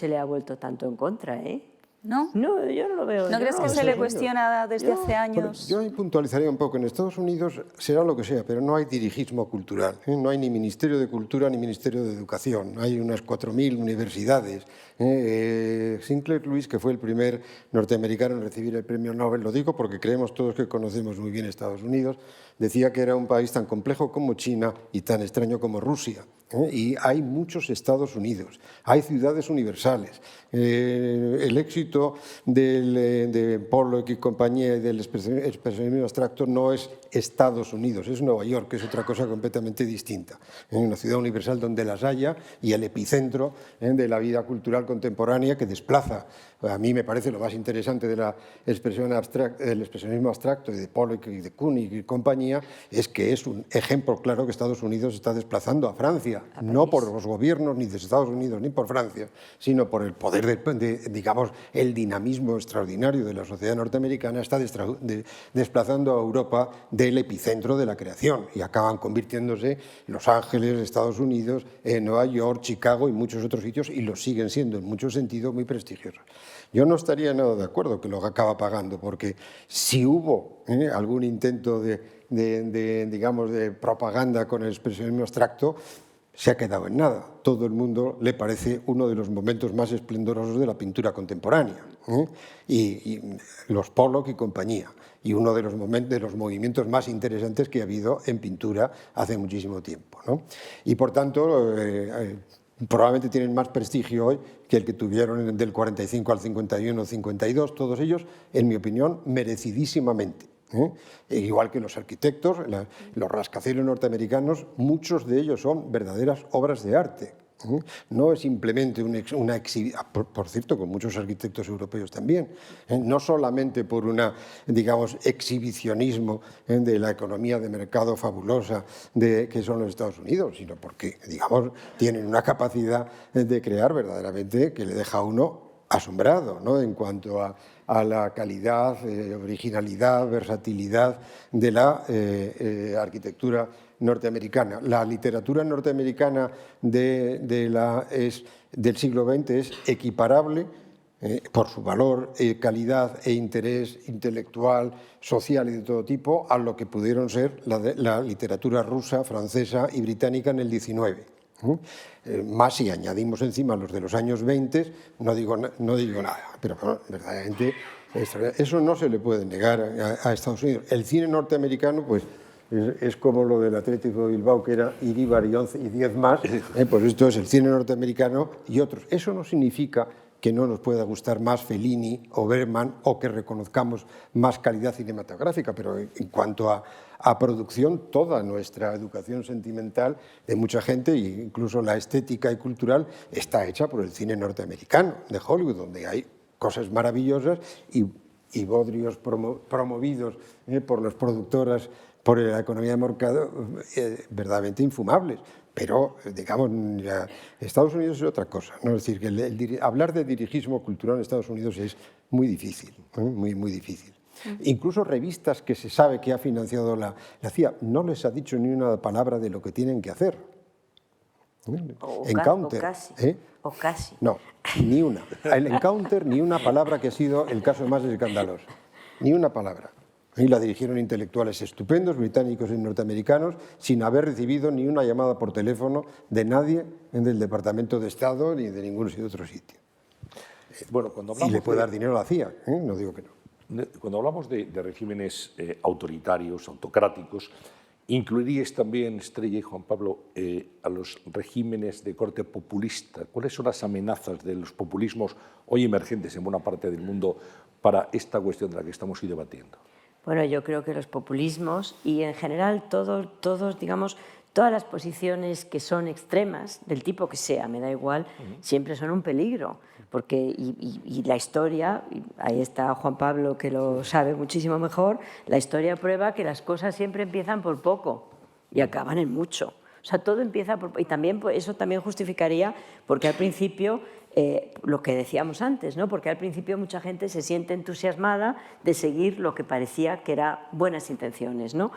le ha vuelto tanto en contra, ¿eh? ¿No? No, yo no lo veo. ¿No crees que se le cuestiona desde hace años? Yo ahí puntualizaría un poco. En Estados Unidos será lo que sea, pero no hay dirigismo cultural. No hay ni Ministerio de Cultura ni Ministerio de Educación. Hay unas 4.000 universidades. Sinclair Lewis, que fue el primer norteamericano en recibir el premio Nobel, lo digo porque creemos todos que conocemos muy bien Estados Unidos, decía que era un país tan complejo como China y tan extraño como Rusia. Y hay muchos Estados Unidos, hay ciudades universales. El éxito de Pollock y compañía y del expresionismo abstracto no es Estados Unidos, es Nueva York, que es otra cosa completamente distinta. Una ciudad universal donde las haya y el epicentro de la vida cultural contemporánea que desplaza. A mí me parece lo más interesante de la del expresionismo abstracto y de Pollock y de Kuhn y compañía es que es un ejemplo claro que Estados Unidos está desplazando a Francia, no por los gobiernos ni de Estados Unidos ni por Francia, sino por el poder digamos, el dinamismo extraordinario de la sociedad norteamericana está desplazando a Europa del epicentro de la creación y acaban convirtiéndose Los Ángeles, Estados Unidos, Nueva York, Chicago y muchos otros sitios y lo siguen siendo en muchos sentidos muy prestigiosos. Yo no estaría nada de acuerdo que lo acaba pagando, porque si hubo algún intento digamos, de propaganda con el expresionismo abstracto, se ha quedado en nada. Todo el mundo le parece uno de los momentos más esplendorosos de la pintura contemporánea. Y los Pollock y compañía. Y uno de los movimientos más interesantes que ha habido en pintura hace muchísimo tiempo, ¿no? Y por tanto, probablemente tienen más prestigio hoy que el que tuvieron del 45 al 51 o 52, todos ellos, en mi opinión, merecidísimamente. Igual que los arquitectos, los rascacielos norteamericanos, muchos de ellos son verdaderas obras de arte. No es simplemente una exhibición, por cierto, con muchos arquitectos europeos también, no solamente por digamos, exhibicionismo de la economía de mercado fabulosa que son los Estados Unidos, sino porque, digamos, tienen una capacidad de crear verdaderamente que le deja a uno asombrado, ¿no? En cuanto a la calidad, originalidad, versatilidad de la arquitectura norteamericana. La literatura norteamericana del siglo XX es equiparable por su valor, calidad e interés intelectual, social y de todo tipo a lo que pudieron ser la literatura rusa, francesa y británica en el XIX. Más si añadimos encima los de los años 20, no digo nada, pero bueno, verdaderamente eso no se le puede negar a Estados Unidos. El cine norteamericano, pues, es como lo del Atlético de Bilbao, que era Iríbar y 10 más, pues esto es el cine norteamericano y otros. Eso no significa que no nos pueda gustar más Fellini o Bergman o que reconozcamos más calidad cinematográfica, pero en cuanto a producción, toda nuestra educación sentimental de mucha gente, incluso la estética y cultural, está hecha por el cine norteamericano de Hollywood, donde hay cosas maravillosas y bodrios promovidos por las productoras, por la economía de mercado, verdaderamente infumables. Pero, digamos, Estados Unidos es otra cosa, ¿no? Es decir, que hablar de dirigismo cultural en Estados Unidos es muy difícil, muy, muy difícil. Incluso revistas que se sabe que ha financiado la CIA no les ha dicho ni una palabra de lo que tienen que hacer. Encounter. O casi. No, ni una. El Encounter, ni una palabra, que ha sido el caso más escandaloso. Ni una palabra. Y la dirigieron intelectuales estupendos, británicos y norteamericanos, sin haber recibido ni una llamada por teléfono de nadie del Departamento de Estado ni de ningún otro sitio. Bueno, cuando hablamos y le puede dar dinero a la CIA, no digo que no. Cuando hablamos de regímenes autoritarios, autocráticos, ¿incluiríais también, Estrella y Juan Pablo, a los regímenes de corte populista? ¿Cuáles son las amenazas de los populismos hoy emergentes en buena parte del mundo para esta cuestión de la que estamos hoy debatiendo? Bueno, yo creo que los populismos y en general digamos, todas las posiciones que son extremas, del tipo que sea, me da igual, siempre son un peligro. Porque, y la historia, y ahí está Juan Pablo que lo sabe muchísimo mejor, la historia prueba que las cosas siempre empiezan por poco y acaban en mucho. O sea, todo empieza por... Y también, eso también justificaría porque al principio, lo que decíamos antes, ¿no? Porque al principio mucha gente se siente entusiasmada de seguir lo que parecía que eran buenas intenciones, ¿no?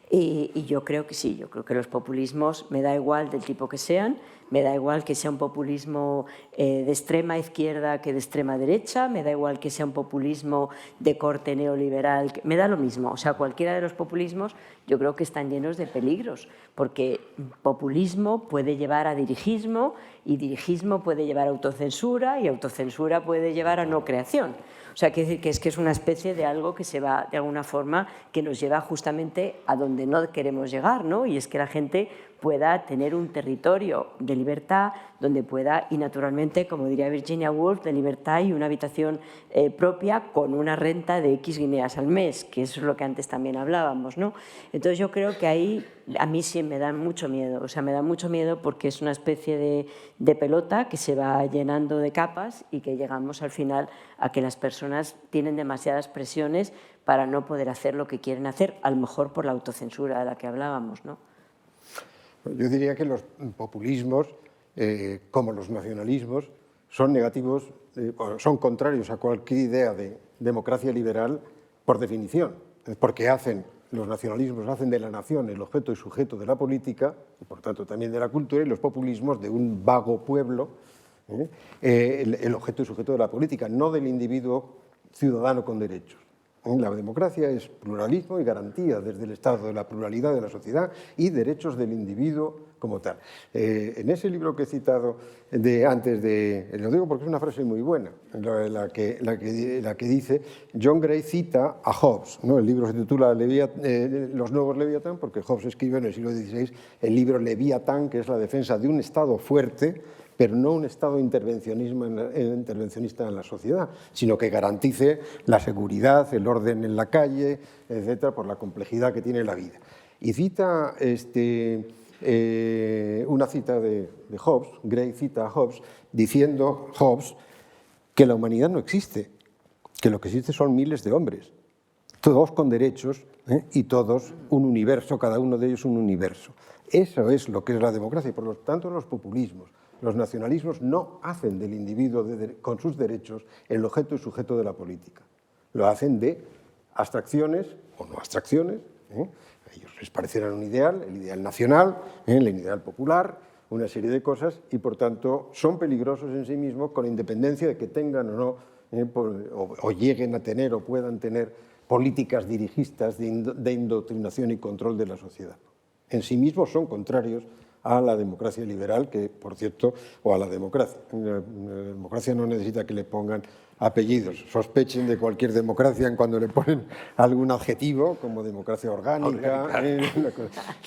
Y yo creo que sí, yo creo que los populismos, me da igual del tipo que sean, me da igual que sea un populismo de extrema izquierda que de extrema derecha, me da igual que sea un populismo de corte neoliberal, me da lo mismo. O sea, cualquiera de los populismos yo creo que están llenos de peligros, porque populismo puede llevar a dirigismo y dirigismo puede llevar a autocensura y autocensura puede llevar a no creación. O sea, quiere decir que es una especie de algo que se va, de alguna forma, que nos lleva justamente a donde no queremos llegar, ¿no? Y es que la gente pueda tener un territorio de libertad donde pueda, y naturalmente, como diría Virginia Woolf, de libertad y una habitación propia con una renta de X guineas al mes, que eso es lo que antes también hablábamos, ¿no? Entonces yo creo que ahí a mí sí me da mucho miedo, o sea, me da mucho miedo porque es una especie de pelota que se va llenando de capas y que llegamos al final a que las personas tienen demasiadas presiones para no poder hacer lo que quieren hacer, a lo mejor por la autocensura de la que hablábamos, ¿no? Yo diría que los populismos, como los nacionalismos, son negativos, son contrarios a cualquier idea de democracia liberal por definición, porque los nacionalismos hacen de la nación el objeto y sujeto de la política, y por tanto también de la cultura, y los populismos de un vago pueblo, el objeto y sujeto de la política, no del individuo ciudadano con derechos. La democracia es pluralismo y garantía desde el Estado de la pluralidad de la sociedad y derechos del individuo como tal. En ese libro que he citado antes, lo digo porque es una frase muy buena, la que dice, John Gray cita a Hobbes, ¿no? El libro se titula Los nuevos Leviatán, porque Hobbes escribió en el siglo XVI el libro Leviatán, que es la defensa de un Estado fuerte, pero no un Estado intervencionista en la sociedad, sino que garantice la seguridad, el orden en la calle, etcétera, por la complejidad que tiene la vida. Y cita una cita de Hobbes, Gray cita a Hobbes, diciendo Hobbes que la humanidad no existe, que lo que existe son miles de hombres, todos con derechos y todos un universo, cada uno de ellos un universo. Eso es lo que es la democracia y por lo tanto los populismos. Los nacionalismos no hacen del individuo con sus derechos el objeto y sujeto de la política. Lo hacen de abstracciones o no abstracciones. A ellos les parecerá un ideal, el ideal nacional, el ideal popular, una serie de cosas y por tanto son peligrosos en sí mismos con independencia de que tengan o no, o lleguen a tener o puedan tener políticas dirigistas de indoctrinación y control de la sociedad. En sí mismos son contrarios a la democracia liberal, que por cierto, o a la democracia. La democracia no necesita que le pongan apellidos. Sospechen de cualquier democracia en cuando le ponen algún adjetivo, como democracia orgánica.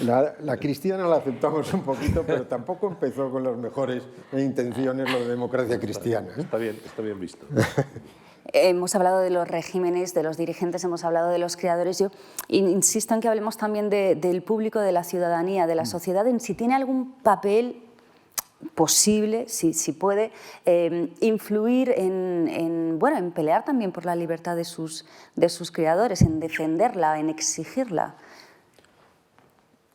La cristiana la aceptamos un poquito, pero tampoco empezó con las mejores intenciones la democracia cristiana. Está bien visto. Hemos hablado de los regímenes, de los dirigentes, hemos hablado de los creadores. Yo insisto en que hablemos también del público, de la ciudadanía, de la sociedad, en si tiene algún papel posible, si puede, influir en pelear también por la libertad de sus creadores, en defenderla, en exigirla.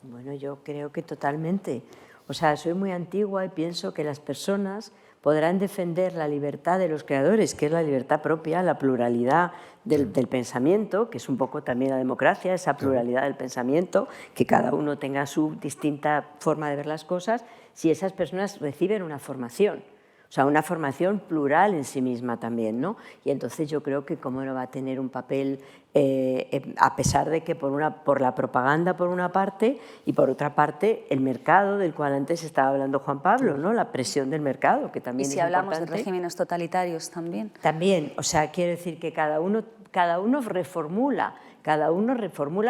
Bueno, yo creo que totalmente. O sea, soy muy antigua y pienso que las personas podrán defender la libertad de los creadores, que es la libertad propia, la pluralidad del pensamiento, que es un poco también la democracia, esa pluralidad del pensamiento, que cada uno tenga su distinta forma de ver las cosas, si esas personas reciben una formación. O sea, una formación plural en sí misma también, ¿no? Y entonces yo creo que cómo no va a tener un papel, a pesar de que por la propaganda por una parte y por otra parte el mercado del cual antes estaba hablando Juan Pablo, ¿no? La presión del mercado, que también es importante. Y si hablamos de regímenes totalitarios también. También, o sea, quiero decir que cada uno reformula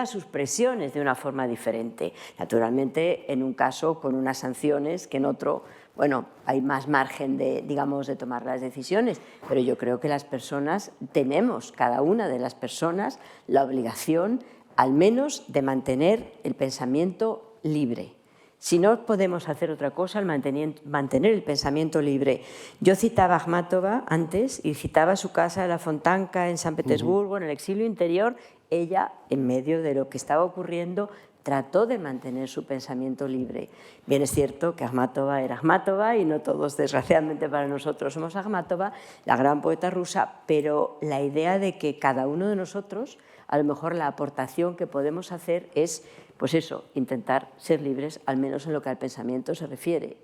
sus presiones de una forma diferente. Naturalmente, en un caso con unas sanciones que en otro bueno, hay más margen de, digamos, de tomar las decisiones, pero yo creo que las personas tenemos, cada una de las personas, la obligación, al menos, de mantener el pensamiento libre. Si no podemos hacer otra cosa, el mantener el pensamiento libre. Yo citaba a Akhmatova antes y citaba su casa de la Fontanka en San Petersburgo, en el exilio interior. Ella, en medio de lo que estaba ocurriendo, trató de mantener su pensamiento libre. Bien, es cierto que Akhmatova era Akhmatova y no todos, desgraciadamente para nosotros, somos Akhmatova, la gran poeta rusa, pero la idea de que cada uno de nosotros, a lo mejor la aportación que podemos hacer es, pues eso, intentar ser libres, al menos en lo que al pensamiento se refiere.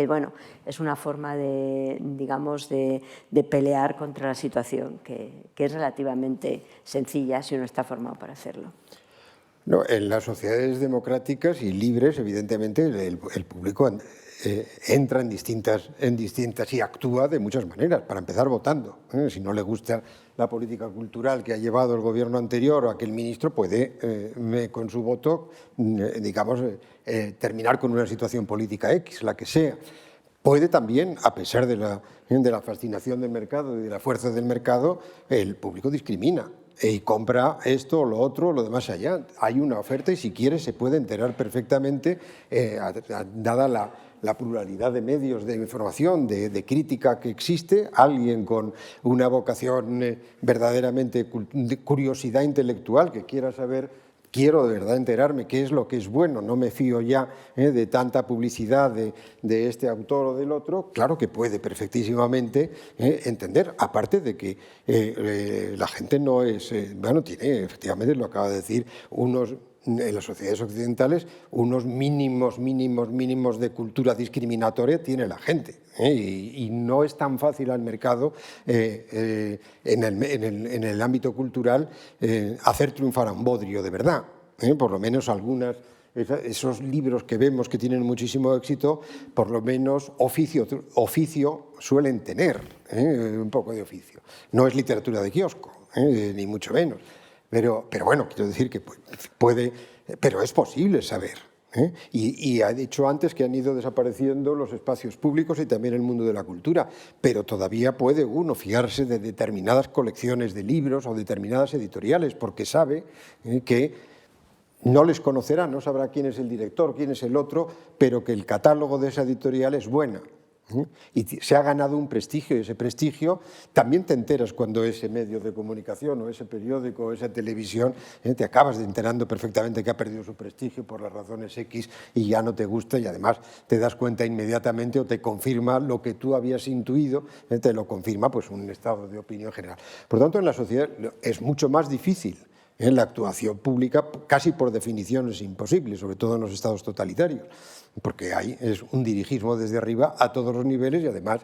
Bueno, es una forma de, digamos, de pelear contra la situación que es relativamente sencilla si uno está formado para hacerlo. No, en las sociedades democráticas y libres, evidentemente, el público entra en distintas y actúa de muchas maneras. Para empezar, votando. Si no le gusta la política cultural que ha llevado el gobierno anterior o aquel ministro, puede, con su voto, digamos, terminar con una situación política X, la que sea. Puede también, a pesar de la fascinación del mercado y de la fuerza del mercado, el público discrimina y compra esto o lo otro, lo demás allá. Hay una oferta y si quiere se puede enterar perfectamente, dada la pluralidad de medios de información, de crítica que existe, alguien con una vocación verdaderamente de curiosidad intelectual que quiera saber. Quiero de verdad enterarme qué es lo que es bueno, no me fío ya de tanta publicidad de este autor o del otro. Claro que puede perfectísimamente entender, aparte de que la gente no es, bueno, tiene, efectivamente lo acaba de decir, en las sociedades occidentales, unos mínimos de cultura discriminatoria tiene la gente. Y no es tan fácil al mercado, en el ámbito cultural, hacer triunfar a un bodrio de verdad. Por lo menos esos libros que vemos que tienen muchísimo éxito, por lo menos oficio suelen tener, un poco de oficio. No es literatura de kiosco, ni mucho menos. Pero bueno, quiero decir que pero es posible saber. Y ha dicho antes que han ido desapareciendo los espacios públicos y también el mundo de la cultura, pero todavía puede uno fiarse de determinadas colecciones de libros o determinadas editoriales, porque sabe que no les conocerá, no sabrá quién es el director, quién es el otro, pero que el catálogo de esa editorial es buena. Y se ha ganado un prestigio, y ese prestigio también te enteras cuando ese medio de comunicación o ese periódico o esa televisión te acabas de enterando perfectamente que ha perdido su prestigio por las razones X y ya no te gusta, y además te das cuenta inmediatamente o te confirma lo que tú habías intuido, te lo confirma pues un estado de opinión general. Por lo tanto, en la sociedad es mucho más difícil. La actuación pública casi por definición es imposible, sobre todo en los estados totalitarios, porque ahí es un dirigismo desde arriba a todos los niveles y además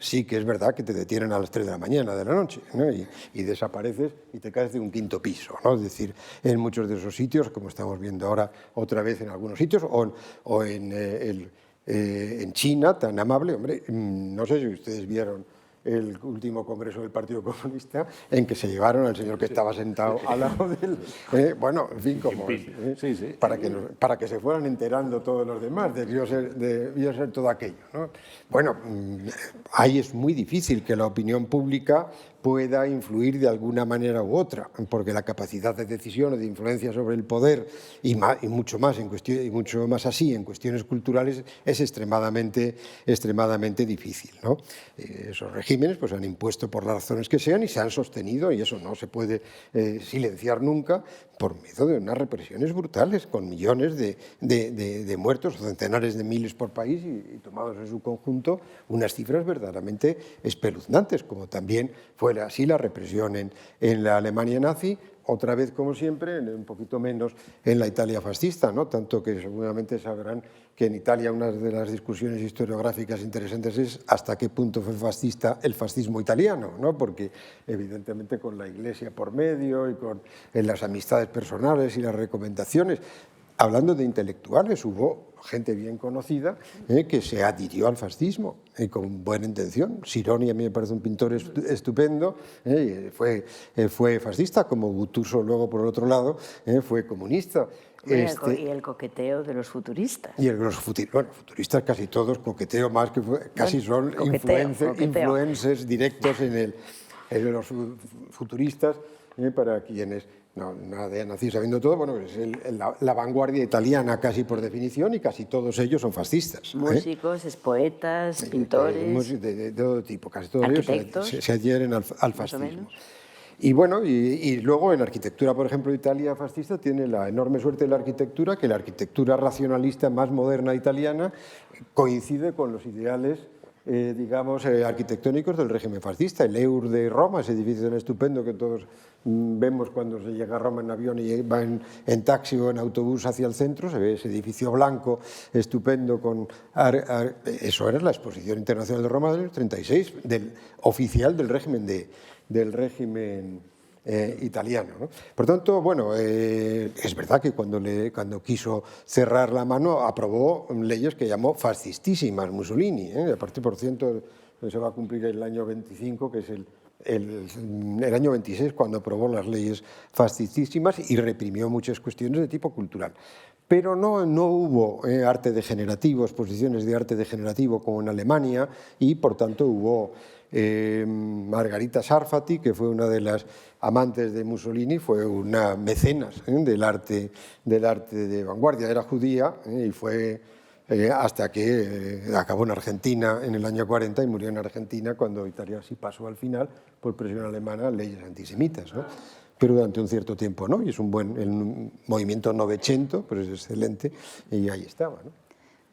sí que es verdad que te detienen a las 3 de la mañana de la noche, ¿no? y desapareces y te caes de un 5º piso, ¿no? Es decir, en muchos de esos sitios, como estamos viendo ahora otra vez en algunos sitios, o en China, tan amable, hombre, no sé si ustedes vieron el último congreso del Partido Comunista, en que se llevaron al señor que estaba sentado al lado del... bueno, en fin, como para que se fueran enterando todos los demás, debió ser todo aquello, ¿no? Bueno, ahí es muy difícil que la opinión pública pueda influir de alguna manera u otra, porque la capacidad de decisión o de influencia sobre el poder y mucho más así en cuestiones culturales es extremadamente difícil, ¿no? Esos regímenes pues han impuesto por las razones que sean y se han sostenido, y eso no se puede silenciar nunca, por medio de unas represiones brutales, con millones de muertos o centenares de miles por país y tomados en su conjunto unas cifras verdaderamente espeluznantes, como también fue así la represión en la Alemania nazi, otra vez como siempre, un poquito menos en la Italia fascista, ¿no? Tanto que seguramente sabrán que en Italia una de las discusiones historiográficas interesantes es hasta qué punto fue fascista el fascismo italiano, ¿no? Porque evidentemente con la Iglesia por medio y con las amistades personales y las recomendaciones, hablando de intelectuales, hubo gente bien conocida que se adhirió al fascismo con buena intención. Sironi a mí me parece un pintor estupendo, fue fascista, como Guttuso luego por el otro lado fue comunista. Y el coqueteo de los futuristas. Y los futuristas casi todos, coqueteo más que casi son influencers directos en los futuristas, para quienes no hayan nacido sabiendo todo, bueno, es la vanguardia italiana casi por definición, y casi todos ellos son fascistas. Músicos, poetas, pintores, de todo tipo, casi todos arquitectos, ellos se adhieren al fascismo. Y bueno, y luego en arquitectura, por ejemplo, Italia fascista tiene la enorme suerte de la arquitectura, que la arquitectura racionalista más moderna italiana coincide con los ideales, digamos, arquitectónicos del régimen fascista. El Eur de Roma, ese edificio tan estupendo que todos vemos cuando se llega a Roma en avión y va en taxi o en autobús hacia el centro, se ve ese edificio blanco estupendo eso era la Exposición Internacional de Roma del 36, oficial del régimen italiano, ¿no? Por tanto, bueno, es verdad que cuando quiso cerrar la mano aprobó leyes que llamó fascistísimas Mussolini. A partir, por ciento, se va a cumplir el año 25, que es el año 26, cuando aprobó las leyes fascistísimas y reprimió muchas cuestiones de tipo cultural. Pero no hubo arte degenerativo, exposiciones de arte degenerativo como en Alemania, y por tanto hubo Margarita Sarfati, que fue una de las amantes de Mussolini, fue una mecenas del arte de vanguardia, era judía y fue hasta que acabó en Argentina en el año 40 y murió en Argentina cuando Italia sí pasó al final, por presión alemana, leyes antisemitas, ¿no? Pero durante un cierto tiempo no, y es el movimiento Novecento, pues es excelente, y ahí estaba, ¿no?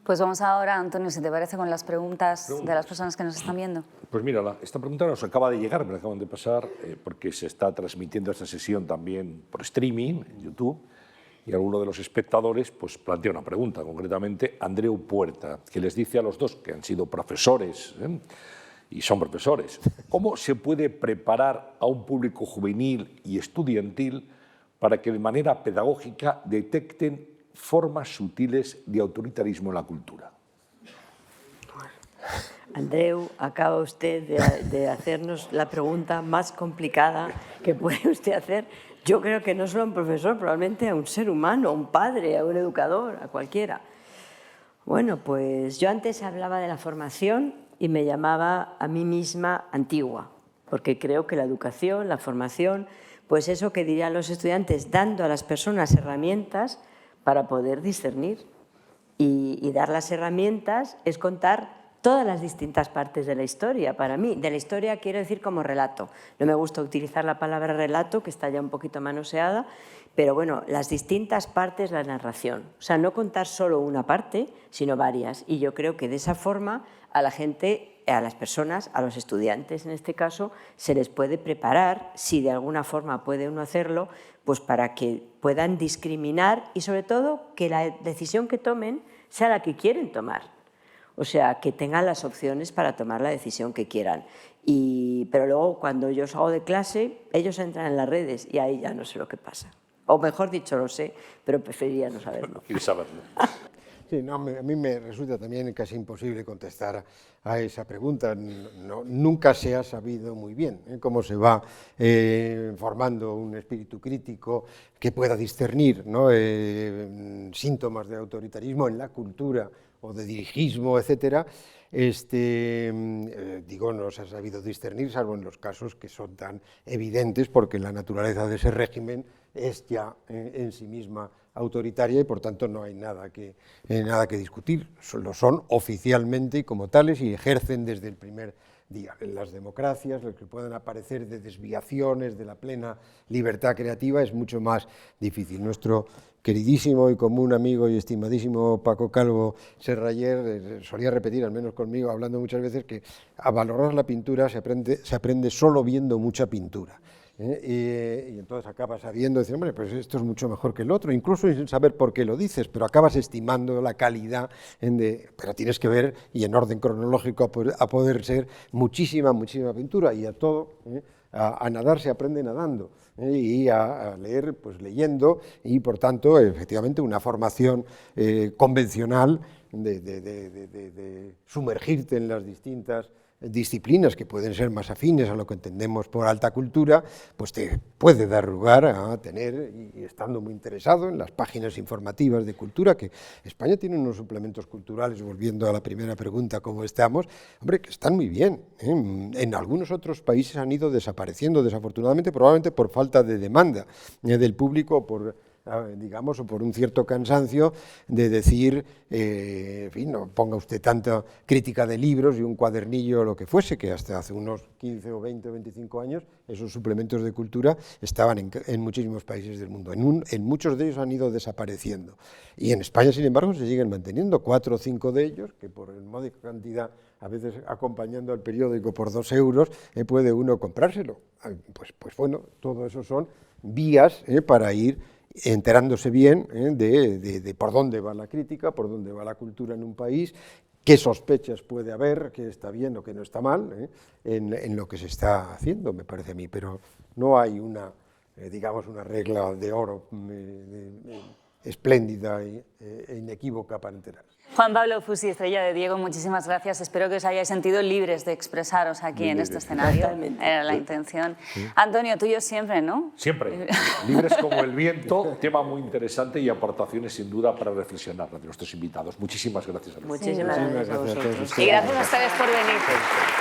Pues vamos ahora, Antonio, si te parece, con las preguntas de las personas que nos están viendo. Pues mira, esta pregunta nos acaba de llegar, me la acaban de pasar, porque se está transmitiendo esta sesión también por streaming, en YouTube, y alguno de los espectadores pues, plantea una pregunta, concretamente Andreu Puerta, que les dice a los dos, que han sido profesores, y son profesores, ¿cómo se puede preparar a un público juvenil y estudiantil para que de manera pedagógica detecten formas sutiles de autoritarismo en la cultura? Andreu, acaba usted de hacernos la pregunta más complicada que puede usted hacer. Yo creo que no solo a un profesor, probablemente a un ser humano, a un padre, a un educador, a cualquiera. Bueno, pues yo antes hablaba de la formación y me llamaba a mí misma antigua, porque creo que la educación, la formación, pues eso que dirían los estudiantes, dando a las personas herramientas para poder discernir. Y dar las herramientas es contar todas las distintas partes de la historia. Para mí, de la historia quiero decir como relato. No me gusta utilizar la palabra relato, que está ya un poquito manoseada, pero bueno, las distintas partes de la narración. O sea, no contar solo una parte, sino varias. Y yo creo que de esa forma a la gente, a las personas, a los estudiantes en este caso, se les puede preparar, si de alguna forma puede uno hacerlo, pues para que puedan discriminar y sobre todo que la decisión que tomen sea la que quieren tomar. O sea, que tengan las opciones para tomar la decisión que quieran. Pero luego, cuando yo salgo de clase, ellos entran en las redes y ahí ya no sé lo que pasa. O mejor dicho, lo sé, pero preferiría no saberlo. Quiero saberlo. Sí, no, a mí me resulta también casi imposible contestar a esa pregunta. Nunca se ha sabido muy bien cómo se va formando un espíritu crítico que pueda discernir, ¿no? Síntomas de autoritarismo en la cultura o de dirigismo, etcétera. Digo, no se ha sabido discernir, salvo en los casos que son tan evidentes, porque la naturaleza de ese régimen es ya en sí misma autoritaria y por tanto no hay nada que discutir. Lo son oficialmente y como tales y ejercen desde el primer día. En las democracias, lo que puedan aparecer de desviaciones de la plena libertad creativa es mucho más difícil. Nuestro queridísimo y común amigo y estimadísimo Paco Calvo Serrayer solía repetir, al menos conmigo, hablando muchas veces, que a valorar la pintura se aprende solo viendo mucha pintura. Y entonces acabas sabiendo, decir, hombre, pues esto es mucho mejor que el otro, incluso sin saber por qué lo dices, pero acabas estimando la calidad, pero tienes que ver, y en orden cronológico a poder ser, muchísima pintura, y a todo a nadar se aprende nadando, y a leer pues leyendo, y por tanto efectivamente una formación convencional de sumergirte en las distintas disciplinas que pueden ser más afines a lo que entendemos por alta cultura, pues te puede dar lugar a tener, y estando muy interesado en las páginas informativas de cultura, que España tiene unos suplementos culturales, volviendo a la primera pregunta, ¿cómo estamos? Hombre, que están muy bien, ¿eh? En algunos otros países han ido desapareciendo, desafortunadamente, probablemente por falta de demanda del público, digamos, o por un cierto cansancio de decir, en fin, no ponga usted tanta crítica de libros y un cuadernillo o lo que fuese, que hasta hace unos 15 o 20 o 25 años esos suplementos de cultura estaban en muchísimos países del mundo. En muchos de ellos han ido desapareciendo. Y en España, sin embargo, se siguen manteniendo 4 o 5 de ellos, que por el módica cantidad, a veces acompañando al periódico por 2 euros, puede uno comprárselo. Pues bueno, todo eso son vías para ir enterándose bien de por dónde va la crítica, por dónde va la cultura en un país, qué sospechas puede haber, qué está bien o qué no está mal en lo que se está haciendo, me parece a mí, pero no hay una, digamos, una regla de oro espléndida e inequívoca para enterarse. Juan Pablo Fusi, Estrella de Diego, muchísimas gracias. Espero que os hayáis sentido libres de expresaros aquí en este escenario. Era la intención. Sí. Antonio, tuyo siempre, ¿no? Siempre. Libres como el viento, tema muy interesante y aportaciones sin duda para reflexionar de nuestros invitados. Muchísimas gracias a los Muchísimas gracias a vosotros. Y gracias a ustedes por venir.